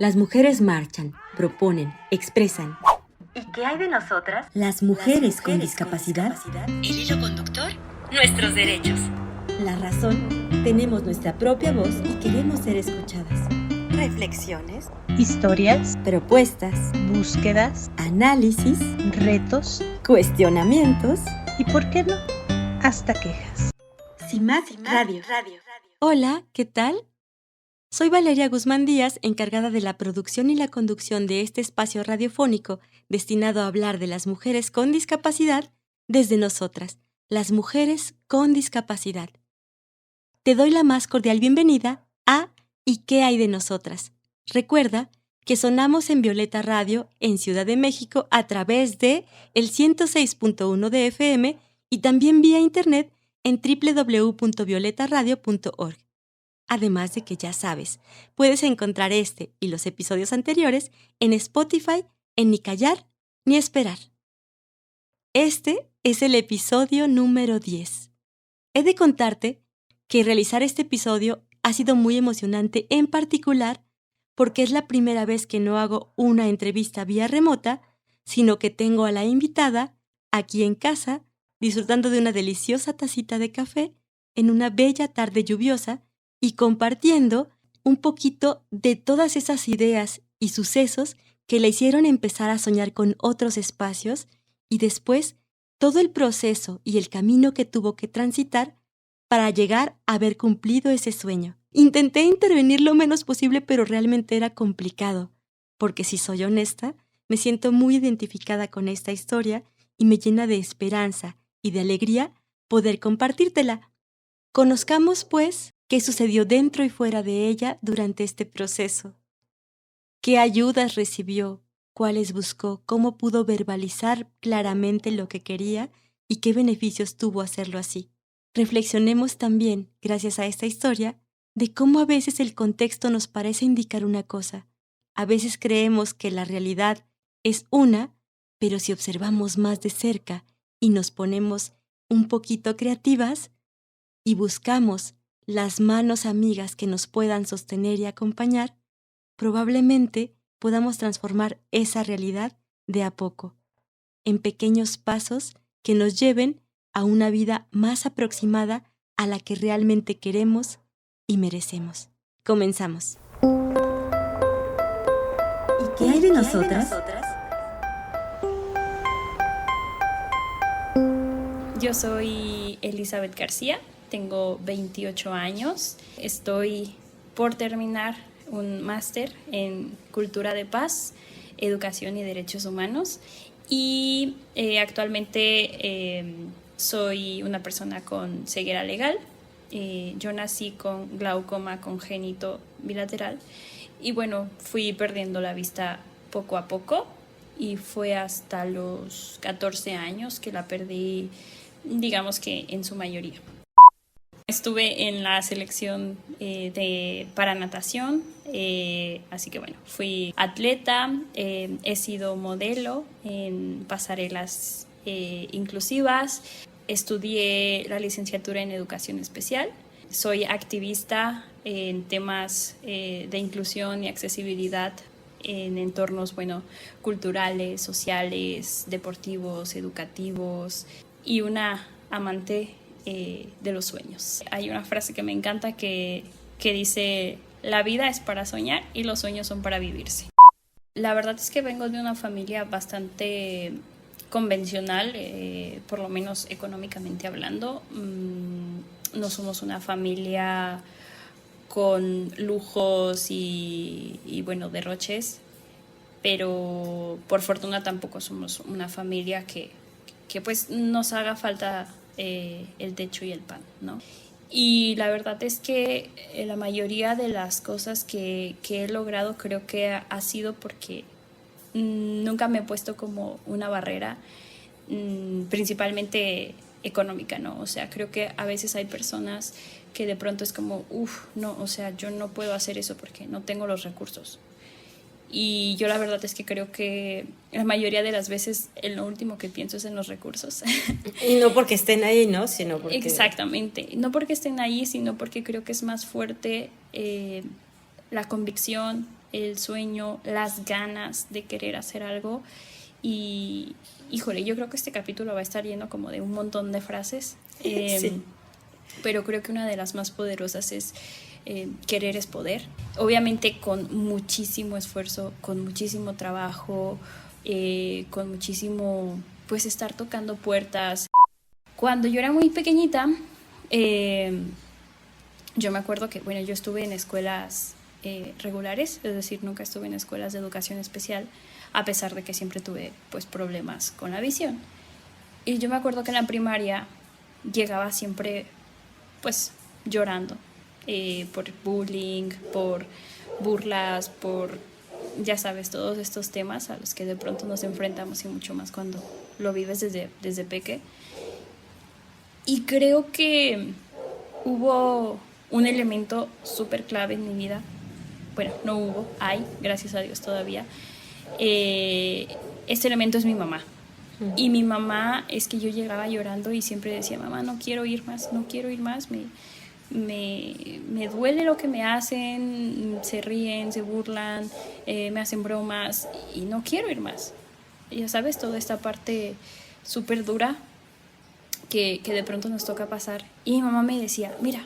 Las mujeres marchan, proponen, expresan. ¿Y qué hay de nosotras? Las mujeres con discapacidad. El hilo conductor, nuestros derechos. La razón, tenemos nuestra propia voz y queremos ser escuchadas. Reflexiones, historias, Propuestas, búsquedas, análisis, retos cuestionamientos. y, ¿por qué no?, hasta quejas. CIMAD Radio. Hola, ¿qué tal? Soy Valeria Guzmán Díaz, encargada de la producción y la conducción de este espacio radiofónico destinado a hablar de las mujeres con discapacidad desde nosotras, las mujeres con discapacidad. Te doy la más cordial bienvenida a ¿Y qué hay de nosotras? Recuerda que sonamos en Violeta Radio en Ciudad de México a través de el 106.1 de FM y también vía internet en www.violetaradio.org. Además de que ya sabes, puedes encontrar este y los episodios anteriores en Spotify, en Ni Callar ni Esperar. Este es el episodio número 10. He de contarte que realizar este episodio ha sido muy emocionante, en particular porque es la primera vez que no hago una entrevista vía remota, sino que tengo a la invitada aquí en casa, disfrutando de una deliciosa tacita de café en una bella tarde lluviosa y compartiendo un poquito de todas esas ideas y sucesos que le hicieron empezar a soñar con otros espacios y después todo el proceso y el camino que tuvo que transitar para llegar a haber cumplido ese sueño. Intenté intervenir lo menos posible, pero realmente era complicado, porque si soy honesta, me siento muy identificada con esta historia y me llena de esperanza y de alegría poder compartírtela. Conozcamos, pues, qué sucedió dentro y fuera de ella durante este proceso. ¿Qué ayudas recibió? ¿Cuáles buscó? ¿Cómo pudo verbalizar claramente lo que quería? ¿Y qué beneficios tuvo hacerlo así? Reflexionemos también, gracias a esta historia, de cómo a veces el contexto nos parece indicar una cosa. A veces creemos que la realidad es una, pero si observamos más de cerca y nos ponemos un poquito creativas y buscamos las manos amigas que nos puedan sostener y acompañar, probablemente podamos transformar esa realidad de a poco, en pequeños pasos que nos lleven a una vida más aproximada a la que realmente queremos y merecemos. Comenzamos. ¿Y qué hay de nosotras? Yo soy Elizabeth García, tengo 28 años, estoy por terminar un máster en Cultura de Paz, Educación y Derechos Humanos y actualmente soy una persona con ceguera legal. Yo nací con glaucoma congénito bilateral y bueno, fui perdiendo la vista poco a poco y fue hasta los 14 años que la perdí, digamos que en su mayoría. Estuve en la selección para natación, así que bueno, fui atleta, he sido modelo en pasarelas inclusivas, estudié la licenciatura en educación especial, soy activista en temas de inclusión y accesibilidad en entornos, culturales, sociales, deportivos, educativos y una amante de los sueños. Hay una frase que me encanta que dice: la vida es para soñar y los sueños son para vivirse. La verdad es que vengo de una familia bastante convencional, por lo menos económicamente hablando. No somos una familia con lujos y derroches, pero por fortuna tampoco somos una familia que pues nos haga falta el techo y el pan, ¿no? Y la verdad es que la mayoría de las cosas que he logrado creo que ha sido porque nunca me he puesto como una barrera, principalmente económica, ¿no? O sea, creo que a veces hay personas que de pronto es como, no, o sea, yo no puedo hacer eso porque no tengo los recursos. Y yo la verdad es que creo que la mayoría de las veces lo último que pienso es en los recursos. Y no porque estén ahí, ¿no? Sino porque... Exactamente. No porque estén ahí, sino porque creo que es más fuerte la convicción, el sueño, las ganas de querer hacer algo. Y, híjole, yo creo que este capítulo va a estar lleno como de un montón de frases. Sí. Pero creo que una de las más poderosas es querer es poder. Obviamente con muchísimo esfuerzo, con muchísimo trabajo, con muchísimo, pues, estar tocando puertas. Cuando yo era muy pequeñita, yo me acuerdo que, bueno, yo estuve en escuelas regulares, es decir, nunca estuve en escuelas de educación especial, a pesar de que siempre tuve, pues, problemas con la visión. Y yo me acuerdo que en la primaria llegaba siempre, pues, llorando por bullying, por burlas, por, ya sabes, todos estos temas a los que de pronto nos enfrentamos, y mucho más cuando lo vives desde peque. Y creo que hubo un elemento súper clave en mi vida. Bueno, no hubo, hay, gracias a Dios todavía. Este elemento es mi mamá. Y mi mamá, es que yo llegaba llorando y siempre decía, mamá, no quiero ir más, me duele lo que me hacen, se ríen, se burlan, me hacen bromas y no quiero ir más. Ya sabes, toda esta parte súper dura que de pronto nos toca pasar. Y mi mamá me decía, mira,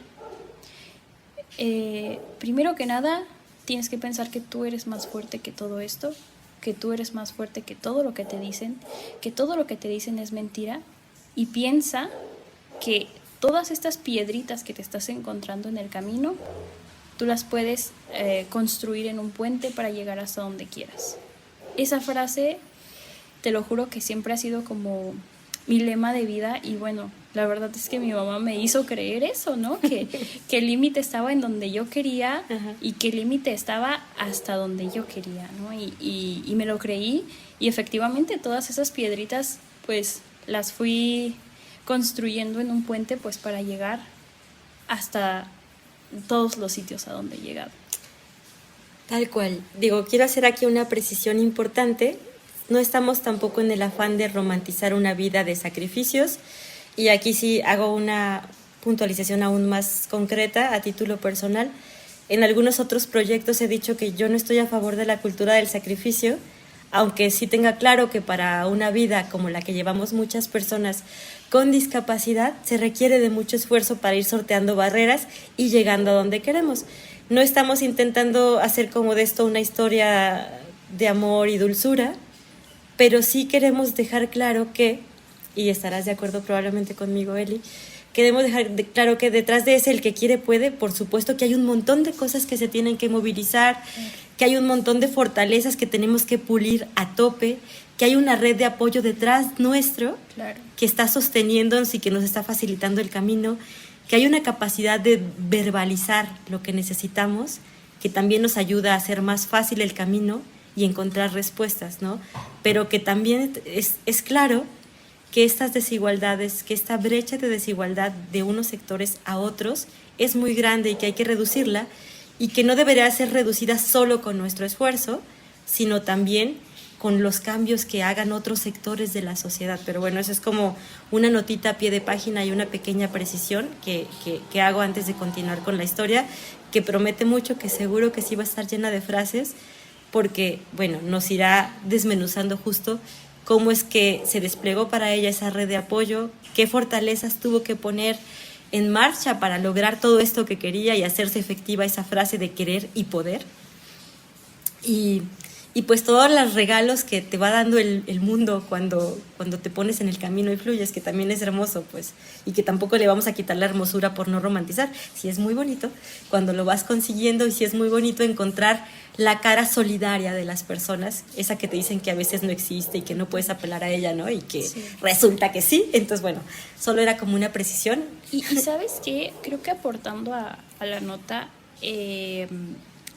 primero que nada, tienes que pensar que tú eres más fuerte que todo esto, que tú eres más fuerte que todo lo que te dicen, que todo lo que te dicen es mentira, y piensa que todas estas piedritas que te estás encontrando en el camino, tú las puedes construir en un puente para llegar hasta donde quieras. Esa frase, te lo juro que siempre ha sido como mi lema de vida, y bueno, la verdad es que mi mamá me hizo creer eso, ¿no? Que el límite estaba en donde yo quería. Ajá. Y que el límite estaba hasta donde yo quería, ¿no? Y me lo creí, y efectivamente todas esas piedritas pues las fui construyendo en un puente pues para llegar hasta todos los sitios a donde he llegado. Tal cual. Digo, quiero hacer aquí una precisión importante. No estamos tampoco en el afán de romantizar una vida de sacrificios, y aquí sí hago una puntualización aún más concreta a título personal. En algunos otros proyectos he dicho que yo no estoy a favor de la cultura del sacrificio, aunque sí tenga claro que para una vida como la que llevamos muchas personas con discapacidad se requiere de mucho esfuerzo para ir sorteando barreras y llegando a donde queremos. No estamos intentando hacer como de esto una historia de amor y dulzura, pero sí queremos dejar claro que, y estarás de acuerdo probablemente conmigo, Eli, queremos dejar claro que detrás de ese el que quiere puede, por supuesto que hay un montón de cosas que se tienen que movilizar, que hay un montón de fortalezas que tenemos que pulir a tope, que hay una red de apoyo detrás nuestro, claro, que está sosteniéndonos y que nos está facilitando el camino, que hay una capacidad de verbalizar lo que necesitamos, que también nos ayuda a hacer más fácil el camino y encontrar respuestas, ¿no? Pero que también es claro que estas desigualdades, que esta brecha de desigualdad de unos sectores a otros es muy grande y que hay que reducirla, y que no debería ser reducida solo con nuestro esfuerzo, sino también con los cambios que hagan otros sectores de la sociedad. Pero bueno, eso es como una notita a pie de página y una pequeña precisión que hago antes de continuar con la historia, que promete mucho, que seguro que sí va a estar llena de frases, porque, bueno, nos irá desmenuzando justo cómo es que se desplegó para ella esa red de apoyo, qué fortalezas tuvo que poner en marcha para lograr todo esto que quería y hacerse efectiva esa frase de querer y poder. Y pues todos los regalos que te va dando el mundo cuando te pones en el camino y fluyes, que también es hermoso, pues, y que tampoco le vamos a quitar la hermosura por no romantizar. Sí es muy bonito cuando lo vas consiguiendo, y sí es muy bonito encontrar la cara solidaria de las personas, esa que te dicen que a veces no existe y que no puedes apelar a ella, ¿no? Y que sí, resulta que sí. Entonces, bueno, solo era como una precisión. Y ¿sabes qué? Creo que aportando a la nota,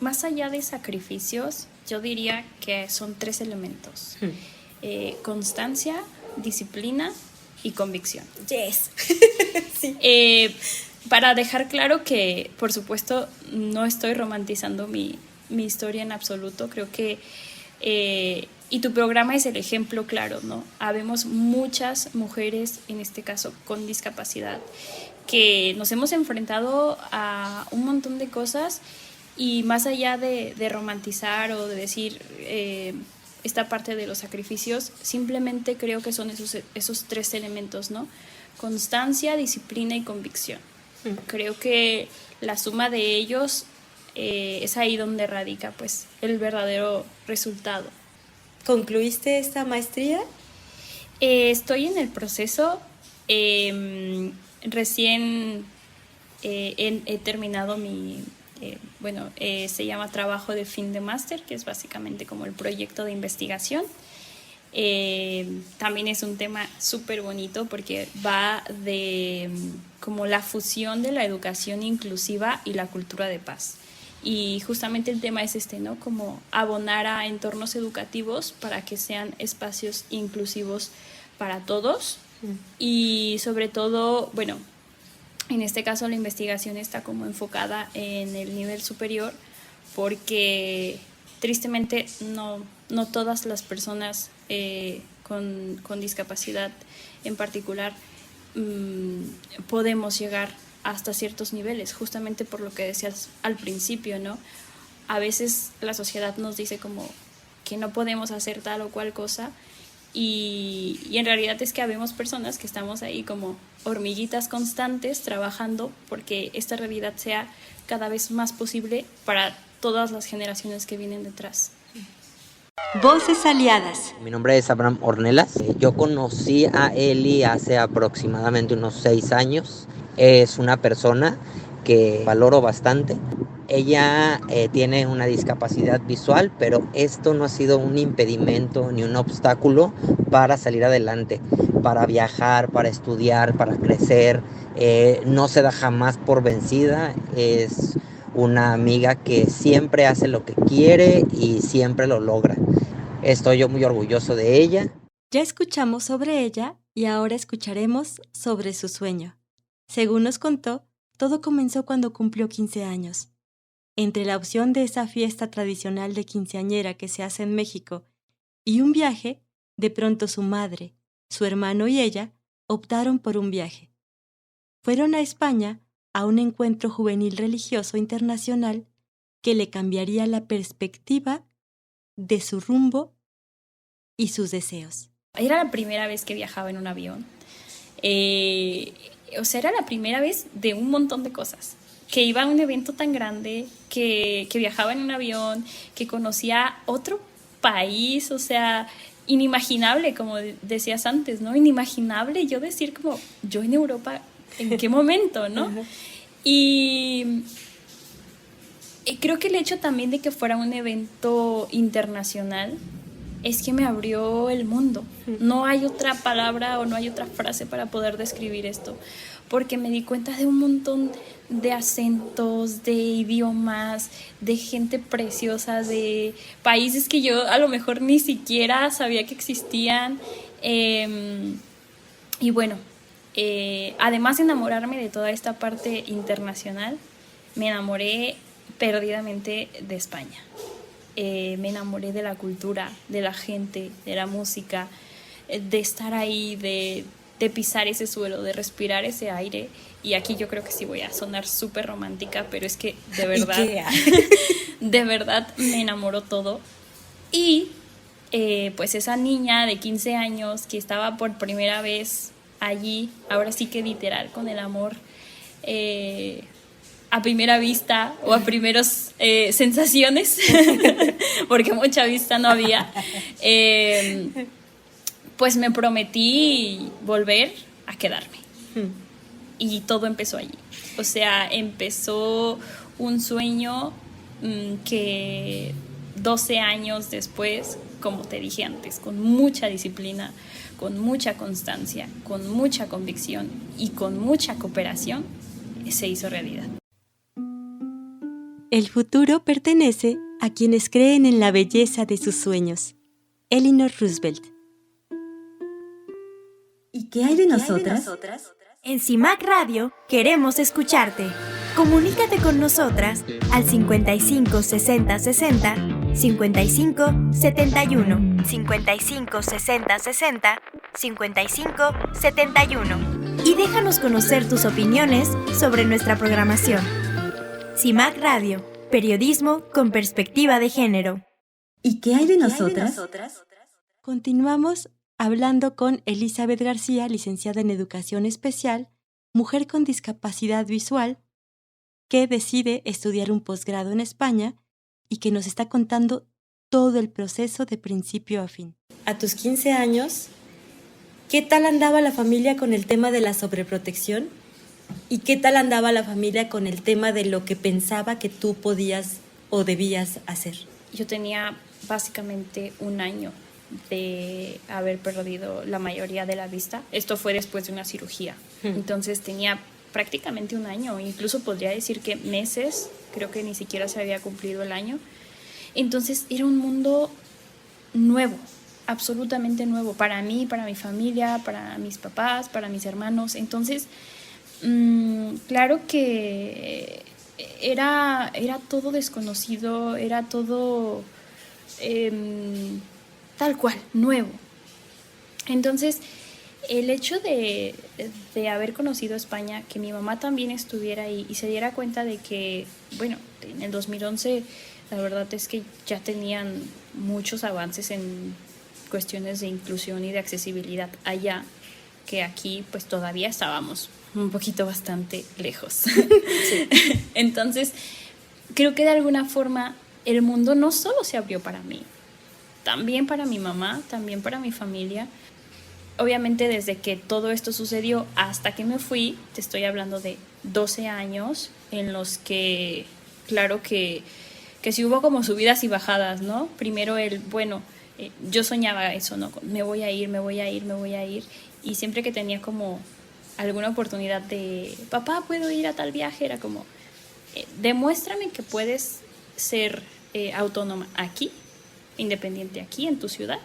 más allá de sacrificios, yo diría que son 3 elementos. Constancia, disciplina y convicción. Yes. Sí. Para dejar claro que, por supuesto, no estoy romantizando mi historia en absoluto. Creo que, y tu programa es el ejemplo claro, ¿no? Habemos muchas mujeres, en este caso con discapacidad, que nos hemos enfrentado a un montón de cosas Y más allá de romantizar o de decir esta parte de los sacrificios, simplemente creo que son esos 3 elementos, ¿no? Constancia, disciplina y convicción. Creo que la suma de ellos es ahí donde radica pues el verdadero resultado. ¿Concluiste esta maestría? Estoy en el proceso. Recién he terminado mi... se llama trabajo de fin de máster, que es básicamente como el proyecto de investigación. También es un tema súper bonito porque va de como la fusión de la educación inclusiva y la cultura de paz. Y justamente el tema es ¿no? Como abonar a entornos educativos para que sean espacios inclusivos para todos. Y sobre todo, en este caso la investigación está como enfocada en el nivel superior porque tristemente no todas las personas con discapacidad en particular podemos llegar hasta ciertos niveles, justamente por lo que decías al principio, ¿no? A veces la sociedad nos dice como que no podemos hacer tal o cual cosa y en realidad es que habemos personas que estamos ahí como hormiguitas constantes trabajando porque esta realidad sea cada vez más posible para todas las generaciones que vienen detrás. Voces aliadas. Mi nombre es Abraham Ornelas. Yo conocí a Eli hace aproximadamente unos 6 años. Es una persona que valoro bastante. Ella tiene una discapacidad visual, pero esto no ha sido un impedimento ni un obstáculo para salir adelante, para viajar, para estudiar, para crecer. No se da jamás por vencida. Es una amiga que siempre hace lo que quiere y siempre lo logra. Estoy yo muy orgulloso de ella. Ya escuchamos sobre ella y ahora escucharemos sobre su sueño. Según nos contó, todo comenzó cuando cumplió 15 años. Entre la opción de esa fiesta tradicional de quinceañera que se hace en México y un viaje, de pronto su madre, su hermano y ella optaron por un viaje. Fueron a España a un encuentro juvenil religioso internacional que le cambiaría la perspectiva de su rumbo y sus deseos. Era la primera vez que viajaba en un avión. Era la primera vez de un montón de cosas. Que iba a un evento tan grande, que viajaba en un avión, que conocía otro país, inimaginable, como decías antes, ¿no? Inimaginable yo decir como, yo en Europa, ¿en qué momento, no? Y creo que el hecho también de que fuera un evento internacional es que me abrió el mundo. No hay otra palabra o no hay otra frase para poder describir esto, porque me di cuenta de un montón de acentos, de idiomas, de gente preciosa, de países que yo a lo mejor ni siquiera sabía que existían. Además de enamorarme de toda esta parte internacional, me enamoré perdidamente de España. Me enamoré de la cultura, de la gente, de la música, de estar ahí, de pisar ese suelo, de respirar ese aire. Y aquí yo creo que sí voy a sonar súper romántica, pero es que de verdad, de verdad me enamoró todo. Y pues esa niña de 15 años que estaba por primera vez allí, ahora sí que literal, con el amor a primera vista o a primeros sensaciones, porque mucha vista no había, pues me prometí volver a quedarme. Y todo empezó allí. Empezó un sueño que 12 años después, como te dije antes, con mucha disciplina, con mucha constancia, con mucha convicción y con mucha cooperación, se hizo realidad. El futuro pertenece a quienes creen en la belleza de sus sueños. Eleanor Roosevelt. ¿Y qué hay de nosotras? En CIMAC Radio queremos escucharte. Comunícate con nosotras al 55 60 60 55 71 55 60 60 55 71 y déjanos conocer tus opiniones sobre nuestra programación. CIMAC Radio, periodismo con perspectiva de género. ¿Y qué hay de nosotras? Continuamos hablando con Elizabeth García, licenciada en Educación Especial, mujer con discapacidad visual, que decide estudiar un posgrado en España y que nos está contando todo el proceso de principio a fin. A tus 15 años, ¿qué tal andaba la familia con el tema de la sobreprotección? ¿Y qué tal andaba la familia con el tema de lo que pensaba que tú podías o debías hacer? Yo tenía básicamente un año de haber perdido la mayoría de la vista. Esto fue después de una cirugía. Entonces tenía prácticamente un año, incluso podría decir que meses, creo que ni siquiera se había cumplido el año. Entonces era un mundo nuevo, absolutamente nuevo, para mí, para mi familia, para mis papás, para mis hermanos. Entonces, claro que era todo desconocido, era todo tal cual, nuevo. Entonces, el hecho de haber conocido España, que mi mamá también estuviera ahí y se diera cuenta de que, bueno, en el 2011 la verdad es que ya tenían muchos avances en cuestiones de inclusión y de accesibilidad allá, que aquí pues todavía estábamos un poquito bastante lejos. Sí. Entonces, creo que de alguna forma el mundo no solo se abrió para mí, también para mi mamá, también para mi familia. Obviamente desde que todo esto sucedió hasta que me fui, te estoy hablando de 12 años en los que, claro que sí hubo como subidas y bajadas, ¿no? Primero yo soñaba eso, ¿no? Me voy a ir. Y siempre que tenía como alguna oportunidad de, papá, ¿puedo ir a tal viaje? Era como, demuéstrame que puedes ser autónoma aquí, independiente aquí en tu ciudad,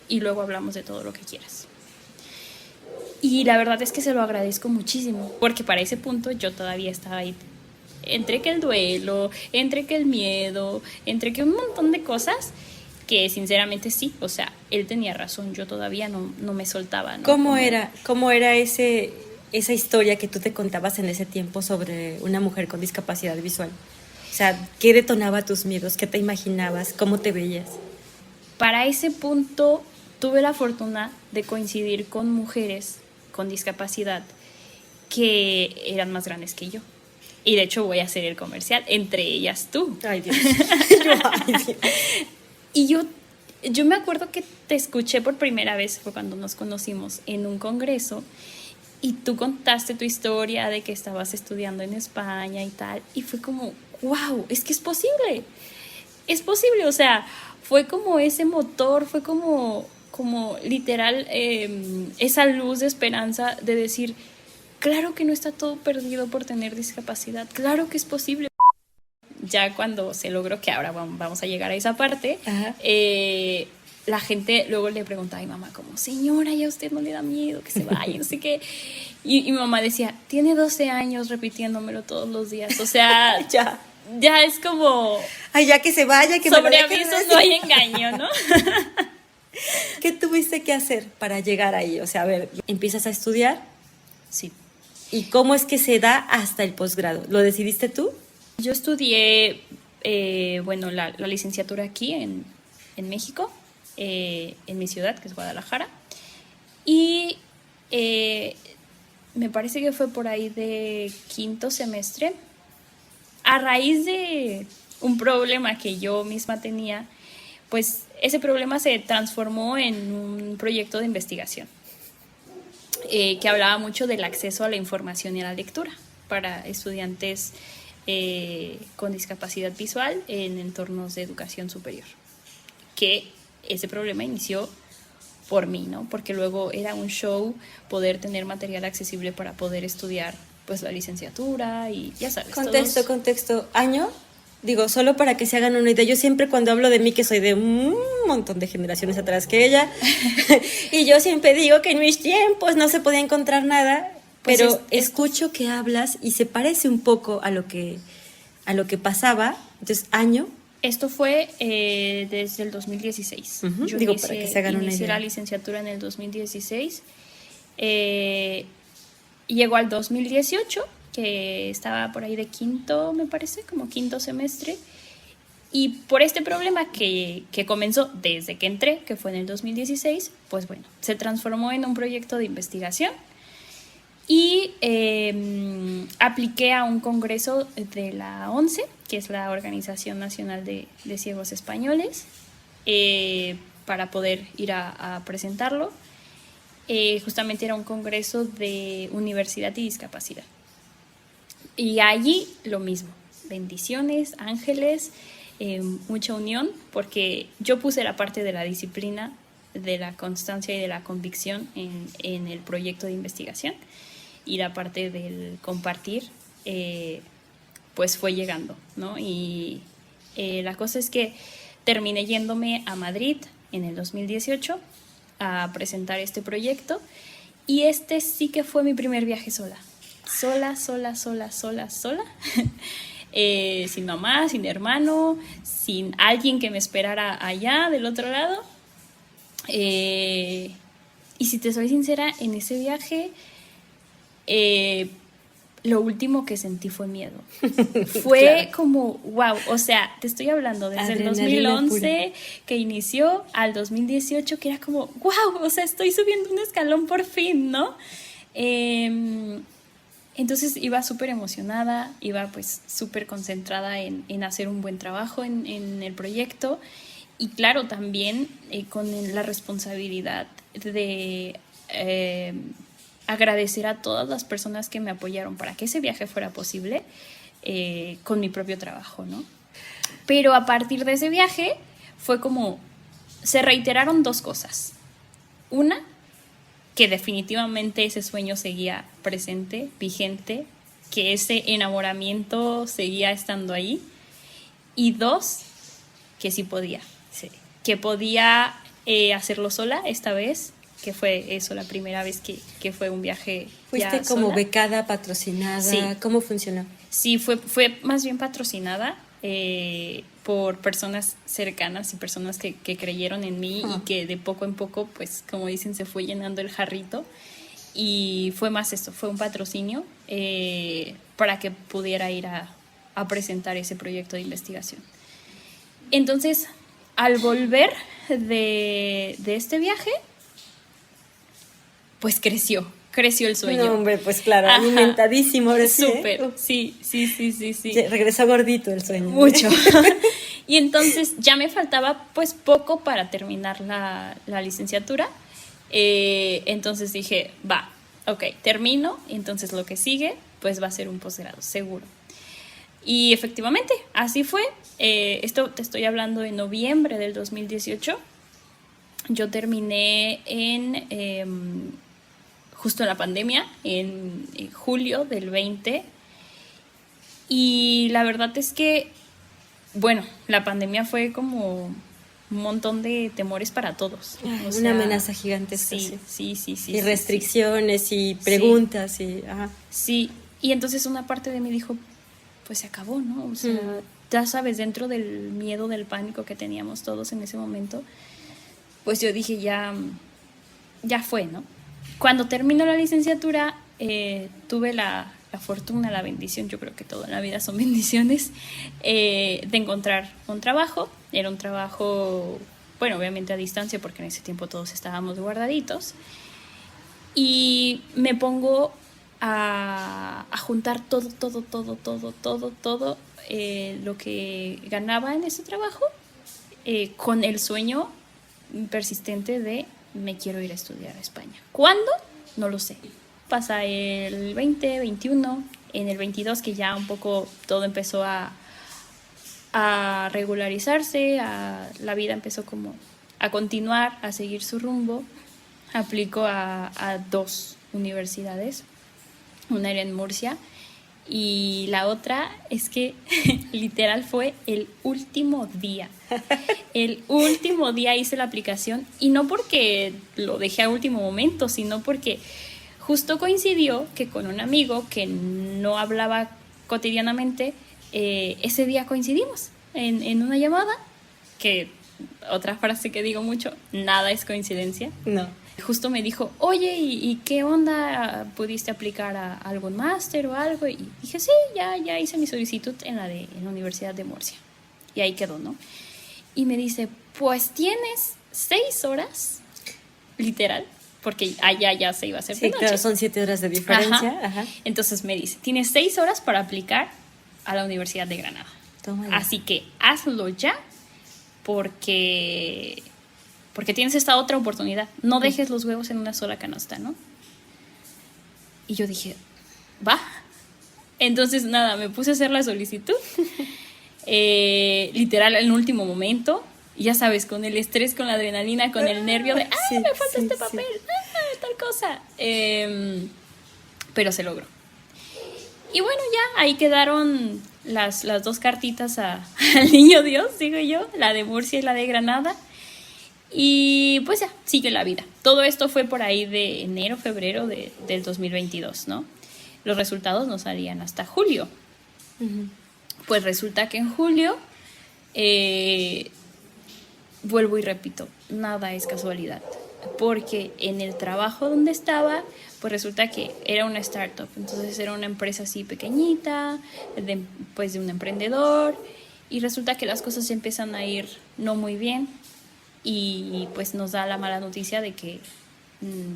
y luego hablamos de todo lo que quieras. Y la verdad es que se lo agradezco muchísimo, porque para ese punto yo todavía estaba ahí, entre que el duelo, entre que el miedo, entre que un montón de cosas que sinceramente sí, o sea, él tenía razón, yo todavía no me soltaba, ¿no? ¿Cómo era esa historia que tú te contabas en ese tiempo sobre una mujer con discapacidad visual? O sea, ¿qué detonaba tus miedos? ¿Qué te imaginabas? ¿Cómo te veías? Para ese punto tuve la fortuna de coincidir con mujeres con discapacidad que eran más grandes que yo. Y de hecho voy a hacer el comercial, entre ellas tú. Ay, Dios. Y yo me acuerdo que te escuché por primera vez, fue cuando nos conocimos en un congreso, y tú contaste tu historia de que estabas estudiando en España y tal, y fue como, wow, es que es posible, o sea, fue como ese motor, fue como literal esa luz de esperanza de decir, claro que no está todo perdido por tener discapacidad, claro que es posible. Ya cuando se logró, que ahora vamos a llegar a esa parte, la gente luego le preguntaba a mi mamá como, señora, ¿ya a usted no le da miedo que se vaya? No sé qué. Y mi mamá decía, tiene 12 años repitiéndomelo todos los días. O sea, ya es como... Ay, ya que se vaya, que sobre avisos no hay engaño, ¿no? ¿Qué tuviste que hacer para llegar ahí? O sea, a ver, ¿empiezas a estudiar? Sí. ¿Y cómo es que se da hasta el posgrado? ¿Lo decidiste tú? Yo estudié, la licenciatura aquí en México, en mi ciudad, que es Guadalajara. Y me parece que fue por ahí de quinto semestre, a raíz de un problema que yo misma tenía, pues ese problema se transformó en un proyecto de investigación que hablaba mucho del acceso a la información y a la lectura para estudiantes con discapacidad visual en entornos de educación superior. Que ese problema inició por mí, ¿no? Porque luego era un show poder tener material accesible para poder estudiar pues la licenciatura y ya sabes. Contexto. ¿Año? Digo, solo para que se hagan una idea. Yo siempre cuando hablo de mí, que soy de un montón de generaciones atrás que ella, y yo siempre digo que en mis tiempos no se podía encontrar nada, pues pero escucho que hablas y se parece un poco a lo que pasaba. Entonces, ¿año? Esto fue desde el 2016. Uh-huh. Yo Digo, para que se hagan una idea. Inicié la licenciatura en el 2016. Llegó al 2018, que estaba por ahí de quinto, me parece, como quinto semestre. Y por este problema que comenzó desde que entré, que fue en el 2016, pues bueno, se transformó en un proyecto de investigación. Y apliqué a un congreso de la ONCE, que es la Organización Nacional de Ciegos Españoles, para poder ir a presentarlo. Justamente era un congreso de universidad y discapacidad. Y allí lo mismo, bendiciones, ángeles, mucha unión, porque yo puse la parte de la disciplina, de la constancia y de la convicción en el proyecto de investigación, y la parte del compartir pues fue llegando, ¿no? Y la cosa es que terminé yéndome a Madrid en el 2018 a presentar este proyecto, y este sí que fue mi primer viaje sola. Sola. Sin mamá, sin hermano, sin alguien que me esperara allá del otro lado. Y si te soy sincera, en ese viaje lo último que sentí fue miedo. Fue claro. Como, wow, o sea, te estoy hablando desde el 2011 que inició al 2018, que era como, wow, o sea, estoy subiendo un escalón por fin, ¿no? Entonces iba súper emocionada, iba pues súper concentrada en hacer un buen trabajo en el proyecto, y claro, también con la responsabilidad de agradecer a todas las personas que me apoyaron para que ese viaje fuera posible, con mi propio trabajo, ¿no? Pero a partir de ese viaje fue como, se reiteraron dos cosas. Una, que definitivamente ese sueño seguía presente, vigente, que ese enamoramiento seguía estando ahí. Y dos, que sí podía, sí, que podía hacerlo sola esta vez, que fue eso, la primera vez que fue un viaje. ¿Fuiste como sola? Becada, patrocinada? Sí. ¿Cómo funcionó? Sí, fue más bien patrocinada por personas cercanas y personas que creyeron en mí, y que de poco en poco, pues como dicen, se fue llenando el jarrito, y fue más esto, fue un patrocinio para que pudiera ir a presentar ese proyecto de investigación. Entonces, al volver de este viaje, pues creció el sueño. No, hombre, pues claro, alimentadísimo. Ahora sí, súper, sí. Regresó gordito el sueño. Mucho. Y entonces ya me faltaba pues poco para terminar la licenciatura. Entonces dije, termino, entonces lo que sigue pues va a ser un posgrado, seguro. Y efectivamente, así fue. Esto te estoy hablando de noviembre del 2018. Yo terminé justo en la pandemia, en julio del 20. Y la verdad es que, bueno, la pandemia fue como un montón de temores para todos. Una amenaza gigantesca. Sí. Y restricciones y preguntas. Sí, y entonces una parte de mí dijo, pues se acabó, ¿no? O sea, ya sabes, dentro del miedo, del pánico que teníamos todos en ese momento, pues yo dije, ya fue, ¿no? Cuando terminó la licenciatura, tuve la fortuna, la bendición, yo creo que toda la vida son bendiciones, de encontrar un trabajo. Era un trabajo, bueno, obviamente a distancia, porque en ese tiempo todos estábamos guardaditos, y me pongo a juntar todo lo que ganaba en ese trabajo, con el sueño persistente de me quiero ir a estudiar a España. ¿Cuándo? No lo sé. Pasa el 20, 21, en el 22 que ya un poco todo empezó a regularizarse, la vida empezó como a continuar, a seguir su rumbo. Aplico a dos universidades, una era en Murcia y la otra es que literal fue el último día. El último día hice la aplicación, y no porque lo dejé a último momento, sino porque justo coincidió que con un amigo que no hablaba cotidianamente, ese día coincidimos en una llamada, que otra frase que digo mucho, nada es coincidencia. No. Justo me dijo, oye, ¿y qué onda? ¿Pudiste aplicar a algún máster o algo? Y dije, sí, ya hice mi solicitud en la Universidad de Murcia. Y ahí quedó, ¿no? Y me dice, pues tienes 6 horas, literal, porque allá ya se iba a hacer de Sí, noche. claro, son 7 horas de diferencia. Ajá. Entonces me dice, tienes 6 horas para aplicar a la Universidad de Granada. Toma ya. Así que hazlo ya porque tienes esta otra oportunidad. No dejes los huevos en una sola canasta, ¿no? Y yo dije, va. Entonces, nada, me puse a hacer la solicitud. Literal, en el último momento. Y ya sabes, con el estrés, con la adrenalina, con el nervio de, sí, me falta sí, este papel, tal cosa. Pero se logró. Y bueno, ya ahí quedaron las 2 cartitas al niño Dios, digo yo, la de Murcia y la de Granada. Y pues ya, sigue la vida. Todo esto fue por ahí de enero, febrero del 2022, ¿no? Los resultados no salían hasta julio. Uh-huh. Pues resulta que en julio, vuelvo y repito, nada es casualidad. Porque en el trabajo donde estaba, pues resulta que era una startup. Entonces era una empresa así pequeñita, pues de un emprendedor. Y resulta que las cosas empiezan a ir no muy bien. Y pues nos da la mala noticia de que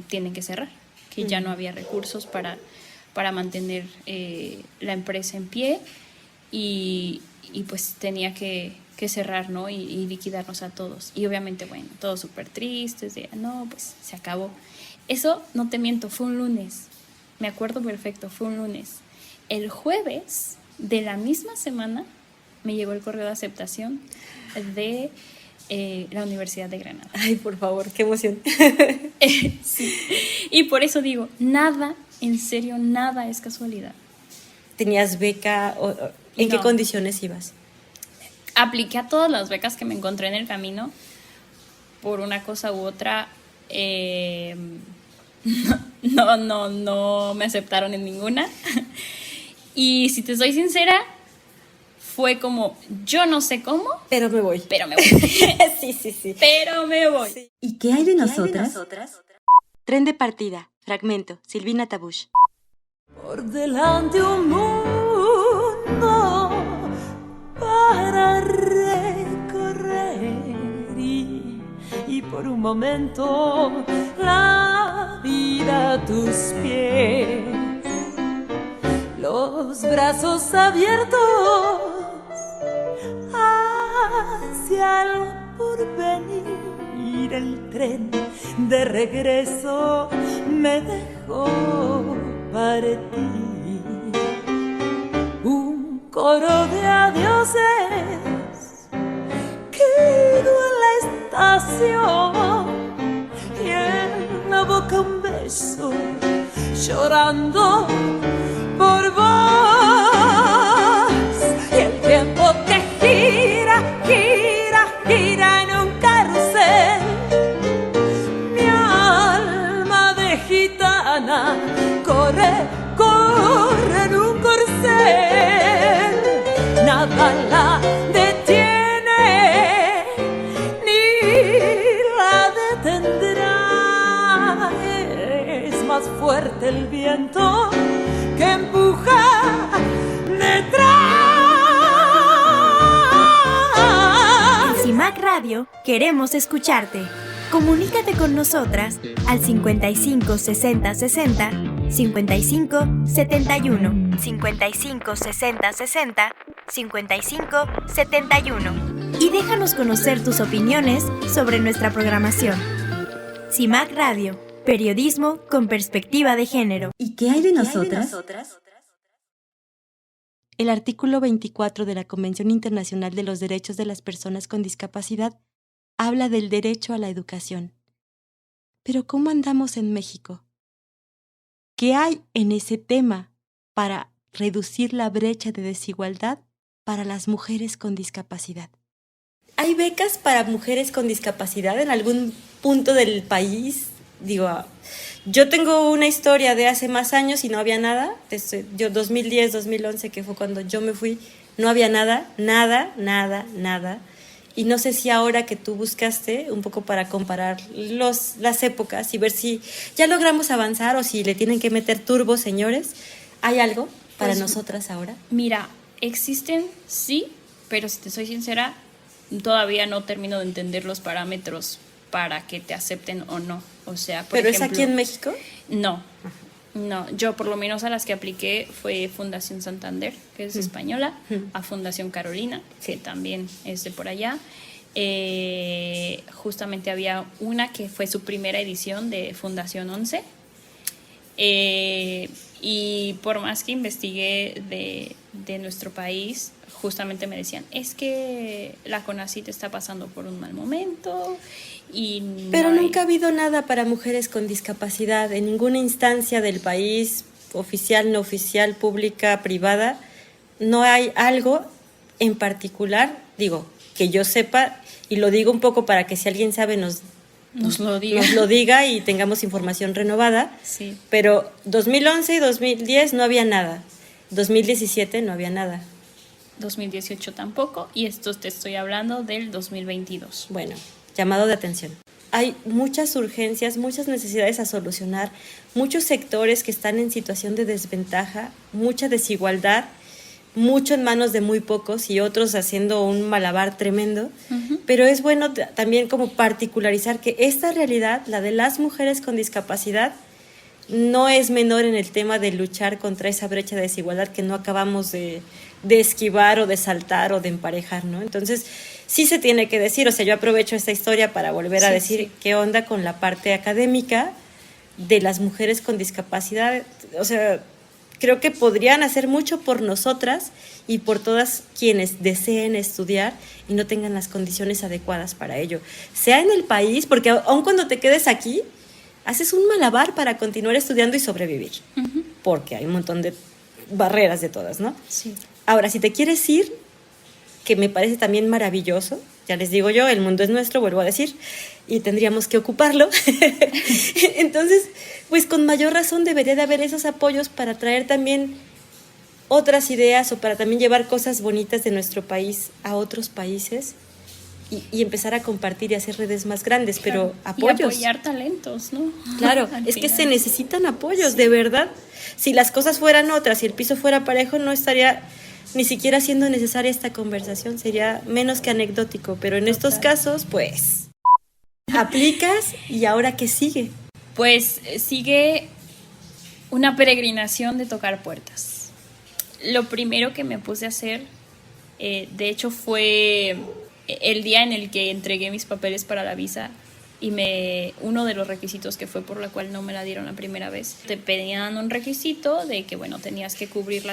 tienen que cerrar, que ya no había recursos para mantener la empresa en pie y pues tenía que cerrar, ¿no? Y liquidarnos a todos. Y obviamente, bueno, todos súper tristes, de no, pues se acabó. Eso, no te miento, fue un lunes. Me acuerdo perfecto, fue un lunes. El jueves de la misma semana me llegó el correo de aceptación de la Universidad de Granada. Ay, por favor, qué emoción. Sí. Y por eso digo, nada, en serio, nada es casualidad. ¿Tenías beca? ¿En qué No. condiciones ibas? Apliqué a todas las becas que me encontré en el camino. Por una cosa u otra, no me aceptaron en ninguna. Y si te soy sincera, fue como, yo no sé cómo, Pero me voy. pero me voy. Sí. Pero me voy. Sí. ¿Y qué hay de nosotras? Tren de partida. Fragmento. Silvina Tabush. Por delante un mundo para recorrer y por un momento la vida a tus pies, los brazos abiertos hacia el porvenir, el tren de regreso me dejó partir. Un coro de adioses quedó en la estación y en la boca un beso llorando por vos. Y el tiempo que gira en un carrusel, mi alma de gitana corre en un corcel. Nada la detiene ni la detendrá. Es más fuerte el viento que empuja detrás. En CIMAC Radio queremos escucharte. Comunícate con nosotras al 55 60 60 55 71 55 60 60 55 71 y déjanos conocer tus opiniones sobre nuestra programación. CIMAC Radio, periodismo con perspectiva de género. ¿Y qué hay de nosotras? El artículo 24 de la Convención Internacional de los Derechos de las Personas con Discapacidad habla del derecho a la educación. Pero ¿cómo andamos en México? ¿Qué hay en ese tema para reducir la brecha de desigualdad para las mujeres con discapacidad? ¿Hay becas para mujeres con discapacidad en algún punto del país? Digo, yo tengo una historia de hace más años y no había nada. Yo 2010, 2011, que fue cuando yo me fui, no había nada. Y no sé si ahora que tú buscaste un poco para comparar las épocas y ver si ya logramos avanzar o si le tienen que meter turbo, señores, ¿hay algo para Pues, nosotras ahora? Mira, existen, sí, pero si te soy sincera, todavía no termino de entender los parámetros para que te acepten o no. O sea, por ¿Pero ejemplo, es aquí en México? No, no, yo por lo menos a las que apliqué fue Fundación Santander, que es española, a Fundación Carolina, que también es de por allá. Justamente había una que fue su primera edición de Fundación 11. Y por más que investigué de nuestro país, justamente me decían, es que la CONACYT está pasando por un mal momento y Pero no hay... nunca ha habido nada para mujeres con discapacidad en ninguna instancia del país, oficial, no oficial, pública, privada. No hay algo en particular, digo, que yo sepa, y lo digo un poco para que si alguien sabe nos lo diga. nos lo diga y tengamos información renovada. Sí. Pero 2011 y 2010 no había nada. 2017 no había nada. 2018 tampoco, y esto te estoy hablando del 2022. Bueno, llamado de atención. Hay muchas urgencias, muchas necesidades a solucionar, muchos sectores que están en situación de desventaja, mucha desigualdad, mucho en manos de muy pocos y otros haciendo un malabar tremendo. Pero es bueno también como particularizar que esta realidad, la de las mujeres con discapacidad, no es menor en el tema de luchar contra esa brecha de desigualdad que no acabamos de esquivar o de saltar o de emparejar, ¿no? Entonces, sí se tiene que decir, o sea, yo aprovecho esta historia para volver a decir qué onda con la parte académica de las mujeres con discapacidad. O sea, creo que podrían hacer mucho por nosotras y por todas quienes deseen estudiar y no tengan las condiciones adecuadas para ello. Sea en el país, porque aun cuando te quedes aquí, haces un malabar para continuar estudiando y sobrevivir, porque hay un montón de barreras de todas, ¿no? Sí. Ahora, si te quieres ir, que me parece también maravilloso, ya les digo yo, el mundo es nuestro, vuelvo a decir, y tendríamos que ocuparlo. Entonces, pues con mayor razón debería de haber esos apoyos para traer también otras ideas o para también llevar cosas bonitas de nuestro país a otros países y empezar a compartir y hacer redes más grandes, pero apoyos. Y apoyar talentos, ¿no? Claro, Al es que final. se necesitan apoyos, de verdad. Si las cosas fueran otras, si el piso fuera parejo, no estaría ni siquiera siendo necesaria esta conversación, sería menos que anecdótico, pero en estos casos, pues, aplicas y ahora ¿qué sigue? Pues sigue una peregrinación de tocar puertas. Lo primero que me puse a hacer, de hecho, fue el día en el que entregué mis papeles para la visa y uno de los requisitos que fue por la cual no me la dieron la primera vez, te pedían un requisito de que, bueno, tenías que cubrir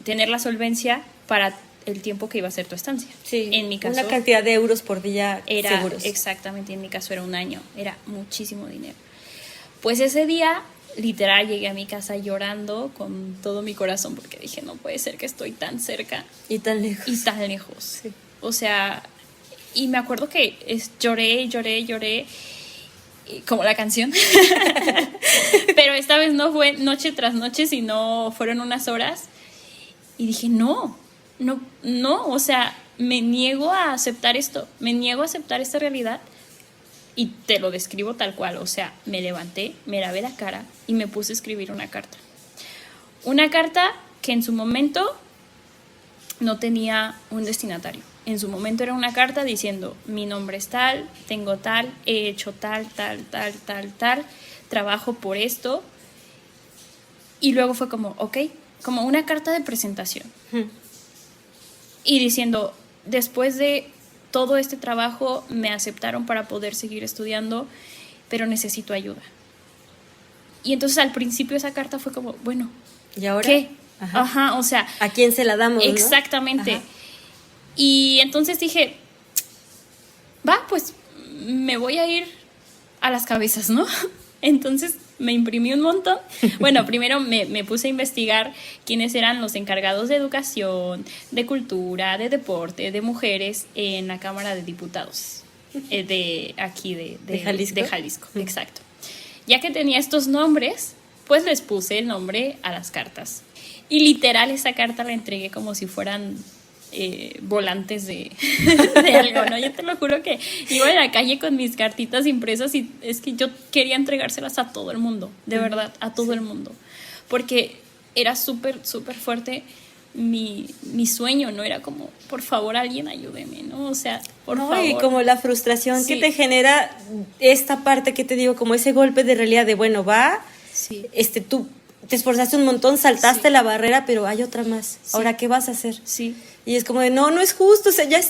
tener la solvencia para el tiempo que iba a ser tu estancia. Sí, en mi caso, una cantidad de euros por día era seguros. exactamente, en mi caso era un año, era muchísimo dinero. Pues ese día, literal, llegué a mi casa llorando con todo mi corazón porque dije, no puede ser que estoy tan cerca Y tan lejos. y tan lejos. Sí. O sea, y me acuerdo que lloré, como la canción. Pero esta vez no fue noche tras noche, sino fueron unas horas. Y dije, no, o sea, me niego a aceptar esto, me niego a aceptar esta realidad. Y te lo describo tal cual, o sea, me levanté, me lavé la cara y me puse a escribir una carta. Una carta que en su momento no tenía un destinatario. En su momento era una carta diciendo, mi nombre es tal, tengo tal, he hecho tal, trabajo por esto. Y luego fue como, ok, como una carta de presentación. Y diciendo, después de todo este trabajo me aceptaron para poder seguir estudiando, pero necesito ayuda. Y entonces al principio esa carta fue como, bueno, ¿y ahora? ¿qué? Ajá. O sea, ¿A quién se la damos? exactamente. ¿No? Y entonces dije, va, pues me voy a ir a las cabezas, ¿no? Entonces me imprimí un montón. Bueno, primero me puse a investigar quiénes eran los encargados de educación, de cultura, de deporte, de mujeres en la Cámara de Diputados de aquí de Jalisco. De Jalisco, exacto. Ya que tenía estos nombres, pues les puse el nombre a las cartas. Y literal esa carta la entregué como si fueran volantes de algo, ¿no? Yo te lo juro que iba en la calle con mis cartitas impresas y es que yo quería entregárselas a todo el mundo, de verdad, a todo el mundo, porque era súper, súper fuerte mi sueño, ¿no? Era como, por favor, alguien ayúdeme, ¿no? O sea, por favor. Y como la frustración Sí. que te genera esta parte que te digo, como ese golpe de realidad de, bueno, va, Sí. tú te esforzaste un montón, saltaste Sí. la barrera, pero hay otra más. Sí. Ahora, ¿qué vas a hacer? Sí. Y es como de, no es justo, o sea, ya Sí.